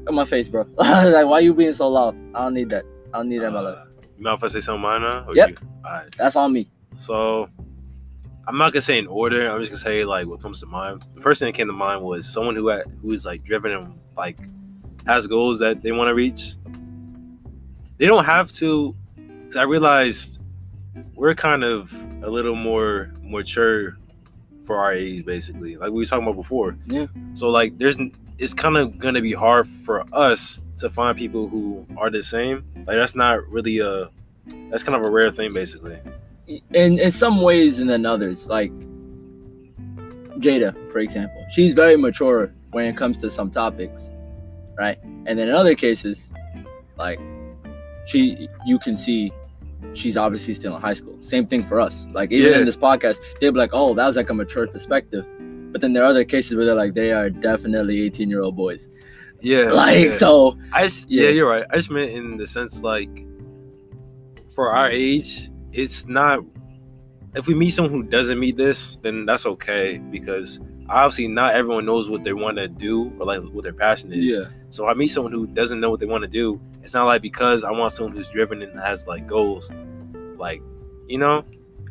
Speaker 2: in my face, bro. I was like, why you being so loud? I don't need that in my life.
Speaker 1: You mind if I say something mine now?
Speaker 2: Yep.
Speaker 1: Alright.
Speaker 2: That's on me.
Speaker 1: So, I'm not gonna say in order. I'm just gonna say like what comes to mind. The first thing that came to mind was someone who is like driven and like has goals that they want to reach. They don't have to. Cause I realized we're kind of a little more mature for our age, basically. Like we were talking about before.
Speaker 2: Yeah.
Speaker 1: So like, it's kind of gonna be hard for us to find people who are the same. Like that's not really that's kind of a rare thing, basically.
Speaker 2: In some ways and in others, like Jada, for example, she's very mature when it comes to some topics, right? And then in other cases, like you can see she's obviously still in high school. Same thing for us. Like even in this podcast, they'll be like, "Oh, that was like a mature perspective," but then there are other cases where they're like, they are definitely 18-year-old boys.
Speaker 1: Yeah.
Speaker 2: Like so.
Speaker 1: You're right. I just meant in the sense like, for our age, it's not. If we meet someone who doesn't meet this, then that's okay, because obviously not everyone knows what they want to do or like what their passion is.
Speaker 2: Yeah.
Speaker 1: So I meet someone who doesn't know what they want to do. It's not like because I want someone who's driven and has like goals, like, you know.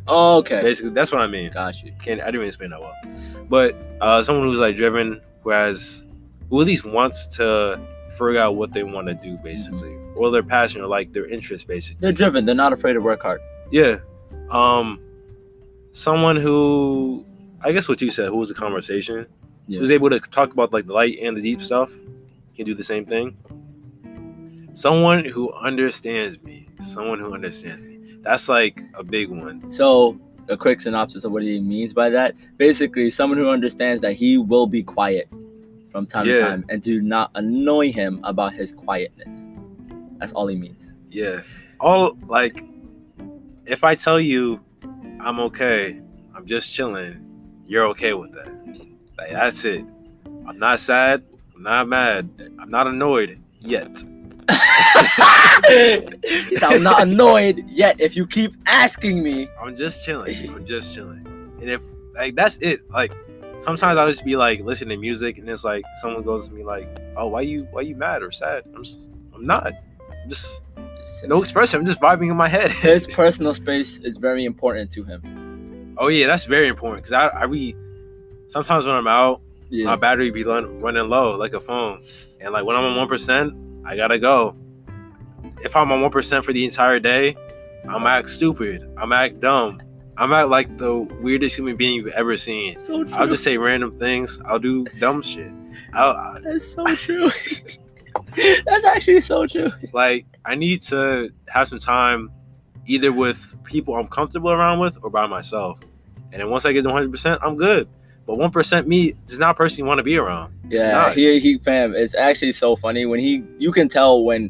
Speaker 2: Oh, okay.
Speaker 1: Basically, that's what I mean.
Speaker 2: Got you.
Speaker 1: I didn't even explain that well, but someone who's like driven, who at least wants to figure out what they want to do, basically, or their passion or like their interest, basically.
Speaker 2: They're driven. They're not afraid to work hard.
Speaker 1: Yeah. Someone who, I guess what you said, who was a conversation, who's able to talk about like the light and the deep stuff, can do the same thing. Someone who understands me. That's like a big one.
Speaker 2: So a quick synopsis of what he means by that. Basically, someone who understands that he will be quiet from time to time and do not annoy him about his quietness. That's all he means.
Speaker 1: Yeah. All like, if I tell you I'm okay, I'm just chilling, you're okay with that. Like, that's it. I'm not sad. I'm not mad. I'm not annoyed yet.
Speaker 2: I'm not annoyed yet. If you keep asking me,
Speaker 1: I'm just chilling. And if like that's it, like sometimes I'll just be like listening to music, and it's like someone goes to me like, "Oh, why you mad or sad?" I'm not. I'm just no expression. I'm just vibing in my head.
Speaker 2: His personal space is very important to him.
Speaker 1: Oh yeah, that's very important, because I sometimes when I'm out, my battery be running low like a phone, and like when I'm on 1%. I gotta go. If I'm on 1% for the entire day, I'm act stupid. I'm act dumb. I'm act like the weirdest human being you've ever seen.
Speaker 2: So true.
Speaker 1: I'll just say random things. I'll do dumb shit.
Speaker 2: That's so true. That's actually so true.
Speaker 1: Like, I need to have some time either with people I'm comfortable around with or by myself. And then once I get to 100%, I'm good. But 1% me does not personally want to be around.
Speaker 2: Yeah, he fam. It's actually so funny when you can tell when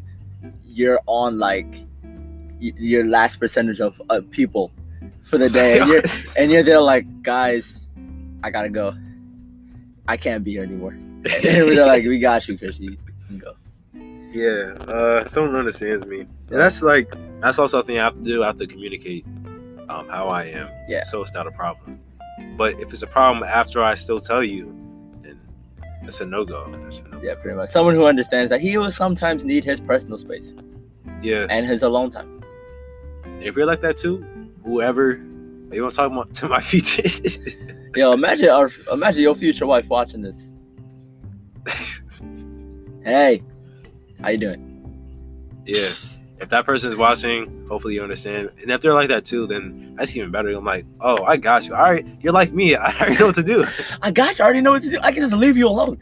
Speaker 2: you're on like your last percentage of people for the day, and you're there like, guys, I gotta go. I can't be here anymore. And they're like, we got you, Chris. You can go.
Speaker 1: Yeah, someone understands me. And that's also something I have to do. I have to communicate how I am.
Speaker 2: Yeah.
Speaker 1: So it's not a problem. But if it's a problem after I still tell you, then it's a no-go.
Speaker 2: Yeah, pretty much. Someone who understands that he will sometimes need his personal space.
Speaker 1: Yeah.
Speaker 2: And his alone time.
Speaker 1: If you're like that too, whoever, you want to talk to my future?
Speaker 2: Yo, imagine your future wife watching this. Hey, how you doing?
Speaker 1: Yeah. If that person's watching, hopefully you understand. And if they're like that too, then that's even better. I'm like, oh, I got you. All right, you're like me. I already know what to do.
Speaker 2: I got you. I already know what to do. I can just leave you alone.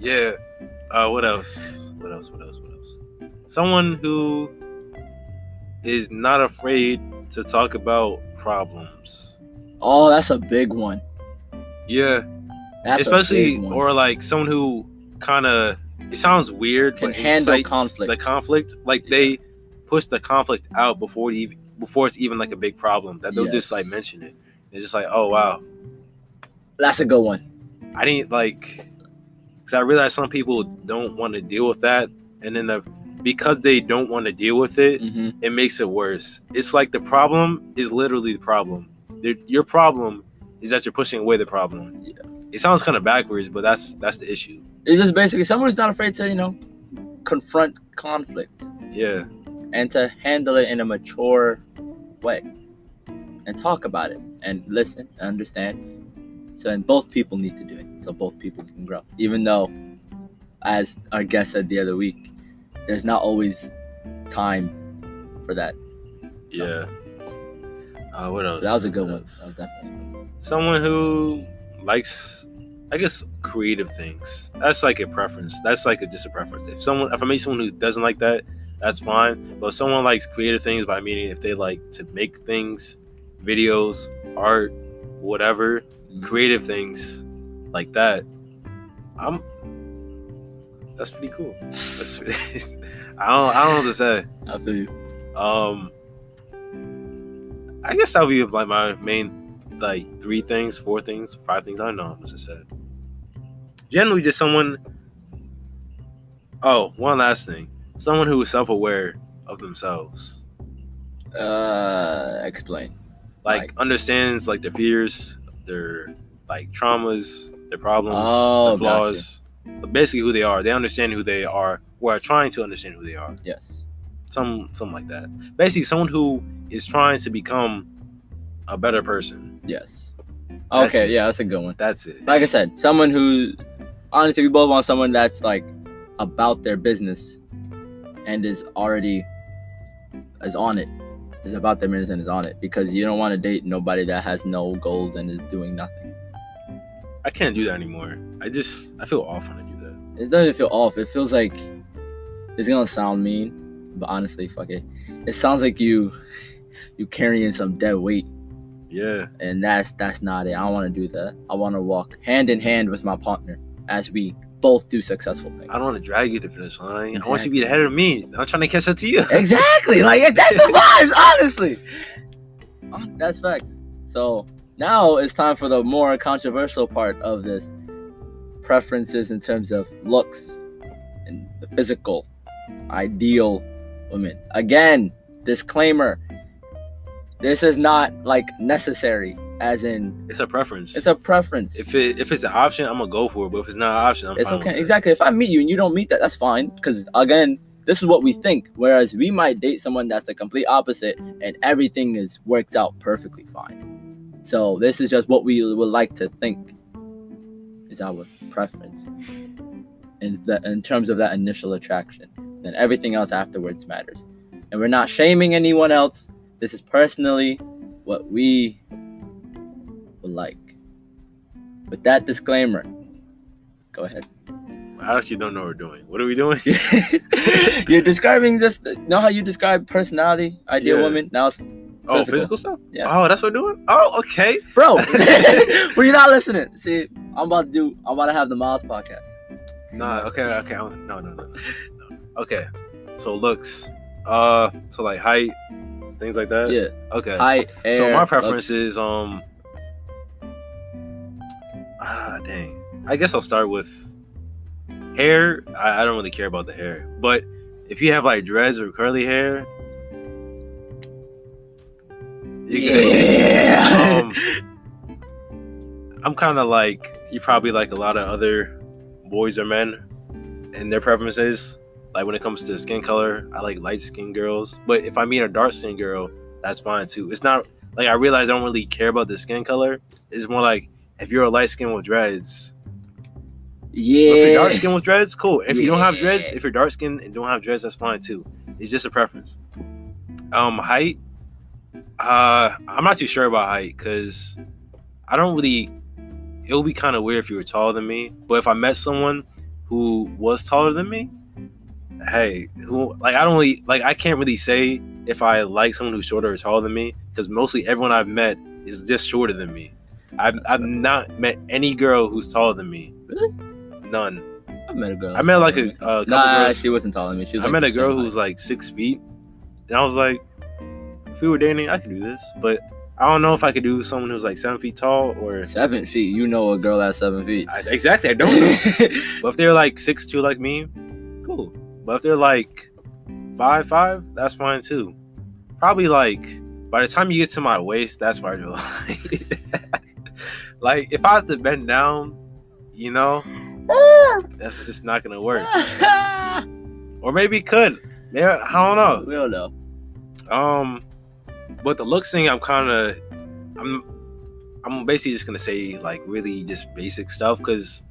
Speaker 1: Yeah. What else? Someone who is not afraid to talk about problems.
Speaker 2: Oh, that's a big one.
Speaker 1: Yeah.
Speaker 2: That's
Speaker 1: especially,
Speaker 2: a big one.
Speaker 1: Or like someone who kind of, it sounds weird,
Speaker 2: can
Speaker 1: but
Speaker 2: handle conflict.
Speaker 1: The conflict, like they push the conflict out before it's even like a big problem. That they'll just like mention it. It's just like, oh wow,
Speaker 2: that's a good one.
Speaker 1: I didn't because I realize some people don't want to deal with that, and then because they don't want to deal with it, it makes it worse. It's like the problem is literally the problem. Your problem is that you're pushing away the problem.
Speaker 2: Yeah.
Speaker 1: It sounds kind of backwards, but that's the issue.
Speaker 2: It's just basically someone who's not afraid to, confront conflict.
Speaker 1: Yeah.
Speaker 2: And to handle it in a mature way. And talk about it. And listen and understand. So and both people need to do it. So both people can grow. Even though, as our guest said the other week, there's not always time for that.
Speaker 1: Yeah. What else?
Speaker 2: That was a good one. That was definitely a good one.
Speaker 1: Someone who likes, I guess, creative things. That's like a preference. That's like just a preference. If I meet someone who doesn't like that, that's fine. But if someone likes creative things, by meaning if they like to make things, videos, art, whatever, creative things like that, that's pretty cool. That's I don't know what to say.
Speaker 2: I feel you.
Speaker 1: I guess that would be like my main 3 things, 4 things, 5 things. I don't know what to say. Generally, just someone. Oh, one last thing. Someone who is self-aware of themselves.
Speaker 2: Explain.
Speaker 1: Like understands their fears, their traumas, their problems, their flaws. Gotcha. Basically, who they are. They understand who they are, or are trying to understand who they are.
Speaker 2: Yes.
Speaker 1: Something like that. Basically, someone who is trying to become a better person.
Speaker 2: Yes. Okay, yeah, that's a good one.
Speaker 1: That's it.
Speaker 2: Like I said, someone who, honestly, we both want someone that's about their business and is on it. Is about their business and is on it, because you don't want to date nobody that has no goals and is doing nothing.
Speaker 1: I can't do that anymore. I feel off when I do that.
Speaker 2: It doesn't feel off. It feels like, it's gonna sound mean, but honestly, fuck it. It sounds like you carrying some dead weight.
Speaker 1: Yeah.
Speaker 2: And that's not it. I don't want to do that. I want to walk hand in hand with my partner as we both do successful things.
Speaker 1: I don't want to drag you to the finish line. Exactly. I want you to be ahead of me. I'm trying to catch up to you.
Speaker 2: Exactly. That's the vibes, honestly. That's facts. So now it's time for the more controversial part of this. Preferences in terms of looks and the physical ideal women. Again, disclaimer. This is not necessary, as in
Speaker 1: it's a preference.
Speaker 2: It's a preference.
Speaker 1: If it's an option, I'm gonna go for it. But if it's not an option,
Speaker 2: it's fine okay. Exactly. If I meet you and you don't meet that, that's fine. Because again, this is what we think. Whereas we might date someone that's the complete opposite, and everything works out perfectly fine. So this is just what we would like to think is our preference, in terms of that initial attraction. Then everything else afterwards matters, and we're not shaming anyone else. This is personally what we would like. With that disclaimer, go ahead.
Speaker 1: I actually don't know what we're doing. What are we doing?
Speaker 2: You're describing this. Know how you describe personality, ideal woman? Now it's
Speaker 1: physical stuff?
Speaker 2: Yeah.
Speaker 1: Oh, that's what we're doing? Oh, okay.
Speaker 2: Bro, well, you're not listening. See, I'm about to have the Miles podcast.
Speaker 1: Nah, okay. No. Okay. So looks. So like height, things like that.
Speaker 2: Yeah.
Speaker 1: Okay.
Speaker 2: Height, hair.
Speaker 1: So my preference
Speaker 2: looks.
Speaker 1: is dang. I guess I'll start with hair. I don't really care about the hair, but if you have like dreads or curly hair,
Speaker 2: yeah.
Speaker 1: I'm kind of like you probably like a lot of other boys or men and their preferences. Like when it comes to skin color, I like light skinned girls. But if I meet a dark skinned girl, that's fine too. It's not like I realize I don't really care about the skin color. It's more like if you're a light skin with dreads.
Speaker 2: Yeah.
Speaker 1: But if you're dark skin with dreads, cool. If you don't have
Speaker 2: Yeah.
Speaker 1: dreads, if you're dark skinned and don't have dreads, that's fine too. It's just a preference. Height. I'm not too sure about height because I don't really. It would be kind of weird if you were taller than me. But if I met someone who was taller than me, hey, I don't really like. I can't really say if I like someone who's shorter or taller than me because mostly everyone I've met is just shorter than me. I've not met any girl who's taller than me.
Speaker 2: Really?
Speaker 1: None.
Speaker 2: I met a girl.
Speaker 1: I met like a couple girls.
Speaker 2: She wasn't taller than me. She was
Speaker 1: I
Speaker 2: like
Speaker 1: met a
Speaker 2: the
Speaker 1: girl
Speaker 2: same
Speaker 1: who was
Speaker 2: height.
Speaker 1: like 6 feet, and I was like, if we were dating, I could do this. But I don't know if I could do someone who's like 7 feet tall or
Speaker 2: 7 feet. You know a girl that's 7 feet.
Speaker 1: exactly. I don't know. But if they're like 6'2" like me, cool. But if they're like 5'5", that's fine too. Probably like by the time you get to my waist, that's where I do like if I was to bend down, you know, that's just not gonna work. Or maybe it could. Yeah, I don't know.
Speaker 2: We don't know.
Speaker 1: But the looks thing, I'm basically just gonna say like really just basic stuff because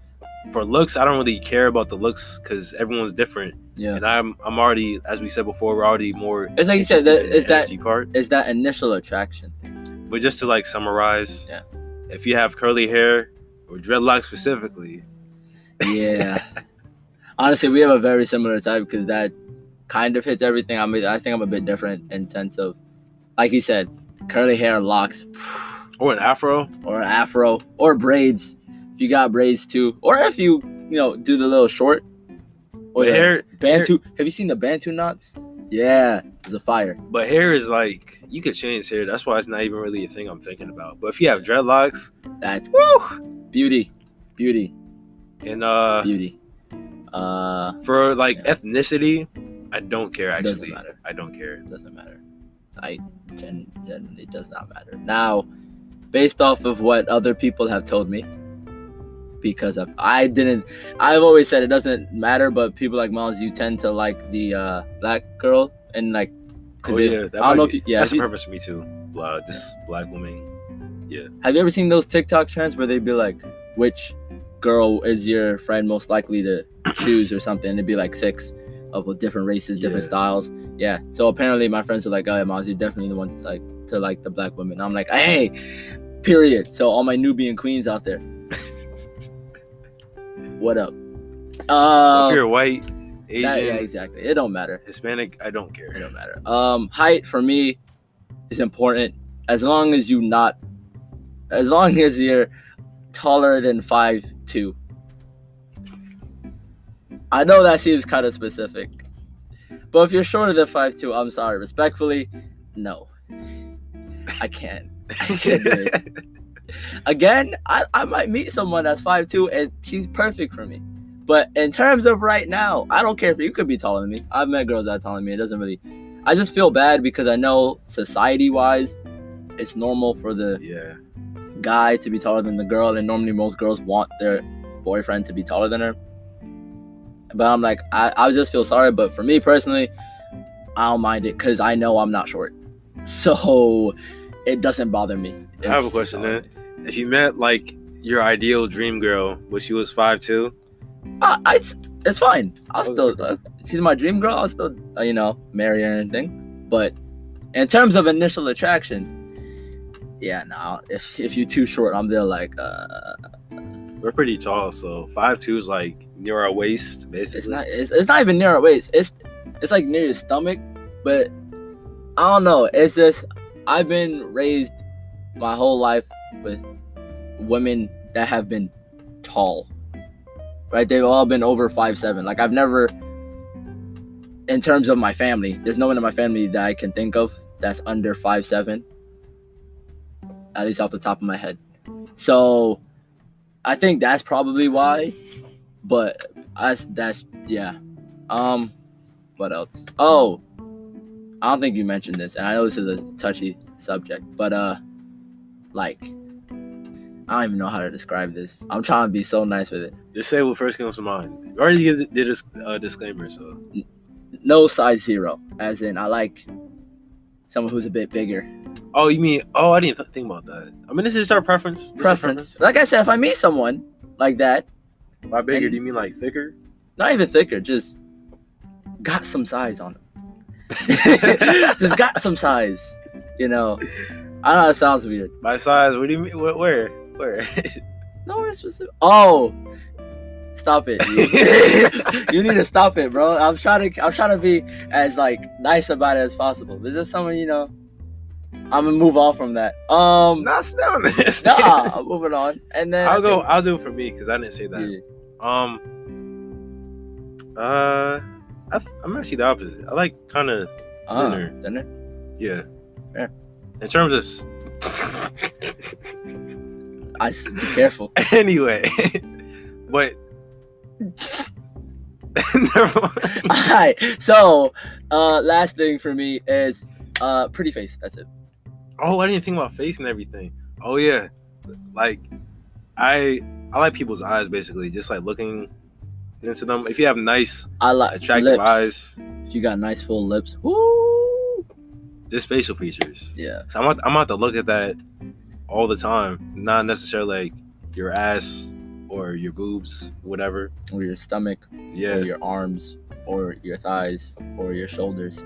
Speaker 1: for looks, I don't really care about the looks because everyone's different.
Speaker 2: Yeah.
Speaker 1: And I'm already, as we said before, we're already more.
Speaker 2: It's like you said,
Speaker 1: interested in
Speaker 2: it's
Speaker 1: the energy part.
Speaker 2: It's that initial attraction thing.
Speaker 1: But just to like summarize,
Speaker 2: Yeah.
Speaker 1: If you have curly hair or dreadlocks specifically,
Speaker 2: Yeah. Honestly, we have a very similar type because that kind of hits everything. I mean, I think I'm a bit different in sense of, like you said, curly hair, locks,
Speaker 1: or an afro,
Speaker 2: or an afro, or braids. If you got braids too, or if you do the little short, or
Speaker 1: but
Speaker 2: the
Speaker 1: hair,
Speaker 2: Bantu. Have you seen the Bantu knots? Yeah, it's a fire.
Speaker 1: But hair is like you could change hair. That's why it's not even really a thing I'm thinking about. But if you have dreadlocks,
Speaker 2: That's
Speaker 1: woo,
Speaker 2: beauty,
Speaker 1: and
Speaker 2: beauty.
Speaker 1: for like ethnicity, I don't care actually.
Speaker 2: Doesn't matter.
Speaker 1: I don't care.
Speaker 2: It doesn't matter. It does not matter. Now, based off of what other people have told me, because I've always said it doesn't matter, but people like Miles, you tend to like the black girl and like.
Speaker 1: Oh yeah,
Speaker 2: I don't know if you. Yeah,
Speaker 1: that's a preference for me too. Just black women. Yeah.
Speaker 2: Have you ever seen those TikTok trends where they'd be like, which girl is your friend most likely to choose or something? And it'd be like 6 of different races, different styles. Yeah. So apparently my friends were like, oh yeah, Miles, you're definitely the one to like the black women. I'm like, hey, period. So all my Nubian queens out there. What up?
Speaker 1: If you're white, Asian,
Speaker 2: yeah, exactly. It don't matter.
Speaker 1: Hispanic, I don't care.
Speaker 2: It don't matter. Height for me is important as long as you're taller than 5'2". I know that seems kind of specific, but if you're shorter than 5'2", I'm sorry, respectfully, no, I can't do it. Again, I might meet someone that's 5'2" and she's perfect for me. But in terms of right now, I don't care if you could be taller than me. I've met girls that are taller than me. It doesn't really. I just feel bad because I know society-wise, it's normal for the guy to be taller than the girl, and normally most girls want their boyfriend to be taller than her. But I'm like, I just feel sorry. But for me personally, I don't mind it because I know I'm not short, so it doesn't bother me.
Speaker 1: I have a question then. If you met like your ideal dream girl, but she was 5'2",
Speaker 2: it's fine. I'll still. She's my dream girl. I'll still, marry her and everything. But in terms of initial attraction, yeah, no. If you're too short, I'm there like.
Speaker 1: We're pretty tall, so 5'2" is like near our waist, basically.
Speaker 2: It's not even near our waist. It's like near your stomach, but I don't know. It's just I've been raised my whole life with women that have been tall. Right, they've all been over 5'7". Like I've never. in terms of my family, there's no one in my family that I can think of that's under 5'7", at least off the top of my head. So I think that's probably why. But that's yeah. What else? Oh, I don't think you mentioned this, and I know this is a touchy subject, but like, I don't even know how to describe this. I'm trying to be so nice with it.
Speaker 1: Just say what first comes to mind. You already did a disclaimer, so.
Speaker 2: No size 0, as in I like someone who's a bit bigger.
Speaker 1: Oh, you mean? Oh, I didn't think about that. I mean, this is our preference.
Speaker 2: Preference. Like I said, if I meet someone like that.
Speaker 1: By bigger, do you mean like thicker?
Speaker 2: Not even thicker, just got some size on him. Just got some size, you know. I know it sounds weird.
Speaker 1: By size, what do you mean? Where?
Speaker 2: Nowhere specific. Oh, stop it! You need to stop it, bro. I'm trying to be as like nice about it as possible. This is someone, you know. I'm gonna move on from that.
Speaker 1: Not stay on this.
Speaker 2: Nah, I'm moving on, and then
Speaker 1: I'll do it for me because I didn't say that.
Speaker 2: Yeah.
Speaker 1: I'm actually the opposite. I like kind of thinner.
Speaker 2: Thinner?
Speaker 1: Yeah.
Speaker 2: Yeah.
Speaker 1: In terms of
Speaker 2: be careful.
Speaker 1: Anyway, but never mind.
Speaker 2: Alright, so last thing for me is pretty face. That's it.
Speaker 1: Oh, I didn't think about face and everything. Oh yeah, like I like people's eyes basically, just like looking into them. If you have nice, attractive
Speaker 2: lips.
Speaker 1: eyes,
Speaker 2: if you got nice full lips, woo,
Speaker 1: just facial features.
Speaker 2: Yeah.
Speaker 1: So I'm about to look at that all the time, not necessarily like your ass or your boobs, whatever,
Speaker 2: or your stomach,
Speaker 1: yeah,
Speaker 2: or your arms, or your thighs, or your shoulders,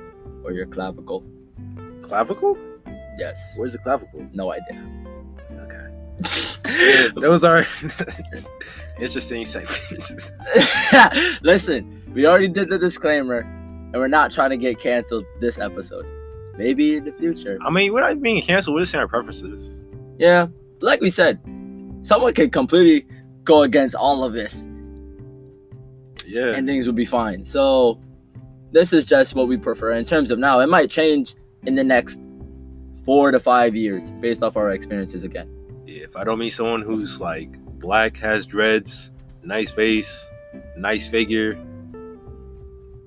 Speaker 2: or your clavicle.
Speaker 1: Clavicle?
Speaker 2: Yes.
Speaker 1: Where's the clavicle?
Speaker 2: No idea.
Speaker 1: Okay. Yeah, those are interesting segments.
Speaker 2: Listen, we already did the disclaimer, and we're not trying to get canceled this episode. Maybe in the future.
Speaker 1: I mean, we're not being canceled. We're just saying our preferences.
Speaker 2: Yeah, like we said, someone could completely go against all of this.
Speaker 1: Yeah.
Speaker 2: And things would be fine. So this is just what we prefer in terms of now. It might change in the next 4 to 5 years based off our experiences again.
Speaker 1: Yeah, if I don't meet someone who's like black, has dreads, nice face, nice figure,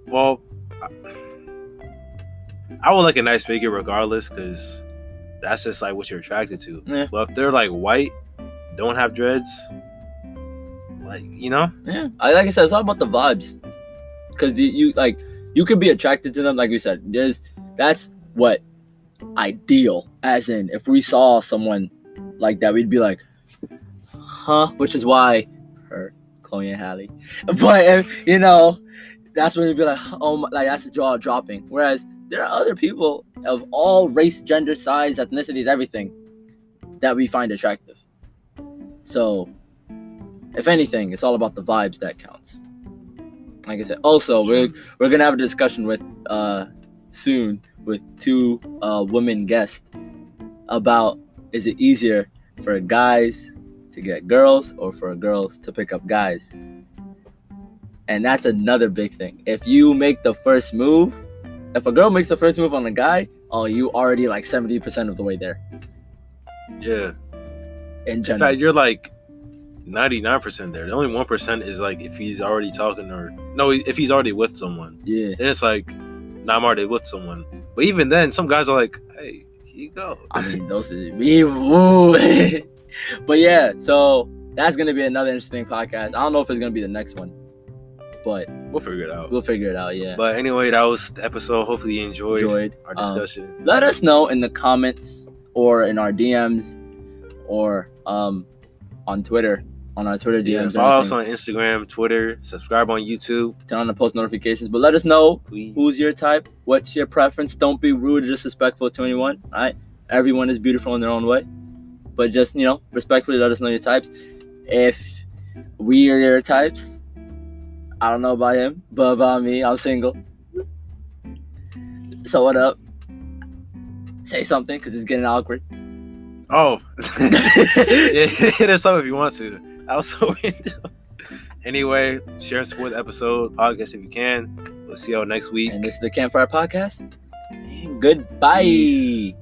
Speaker 1: well, I would like a nice figure regardless, because that's just like what you're attracted to.
Speaker 2: Yeah.
Speaker 1: But if they're like white, don't have dreads, like, you know?
Speaker 2: Yeah. Like I said, it's all about the vibes. Because you could be attracted to them, like we said. That's what ideal, as in if we saw someone like that, we'd be like, huh? Which is why her, Chloe and Hallie. But if, you know, that's when we'd be like, oh my, like that's the jaw dropping. Whereas there are other people of all race, gender, size, ethnicities, everything that we find attractive. So if anything, it's all about the vibes that counts. Like I said, also we're gonna have a discussion with soon with 2 women guests about, is it easier for guys to get girls or for girls to pick up guys? And that's another big thing. If you make the first move, if a girl makes the first move on a guy, oh, you already like 70% of the way there.
Speaker 1: Yeah.
Speaker 2: In general.
Speaker 1: In fact, you're like 99% there. The only 1% is like if he's already talking if he's already with someone.
Speaker 2: Yeah.
Speaker 1: Then it's like, nah, I'm already with someone. But even then, some guys are like, hey, here you go.
Speaker 2: I mean, those is me. Woo. But yeah, so that's gonna be another interesting podcast. I don't know if it's gonna be the next one, but
Speaker 1: we'll figure it out.
Speaker 2: We'll figure it out, yeah.
Speaker 1: But anyway, that was the episode. Hopefully you enjoyed our discussion.
Speaker 2: Let us know in the comments or in our DMs or on Twitter. On our Twitter DMs.
Speaker 1: Yeah, follow us on Instagram, Twitter, subscribe on YouTube.
Speaker 2: Turn on the post notifications. But let us know,
Speaker 1: please,
Speaker 2: who's your type, what's your preference. Don't be rude or disrespectful to anyone. All right? Everyone is beautiful in their own way. But just, you know, respectfully let us know your types. If we are your types, I don't know about him, but about me, I'm single. So what up? Say something, because it's getting awkward.
Speaker 1: Oh. Yeah, hit us up if you want to. Also, anyway, share and support the episode, podcast if you can. We'll see y'all next week.
Speaker 2: And this is the Campfire Podcast. Goodbye.
Speaker 1: Peace.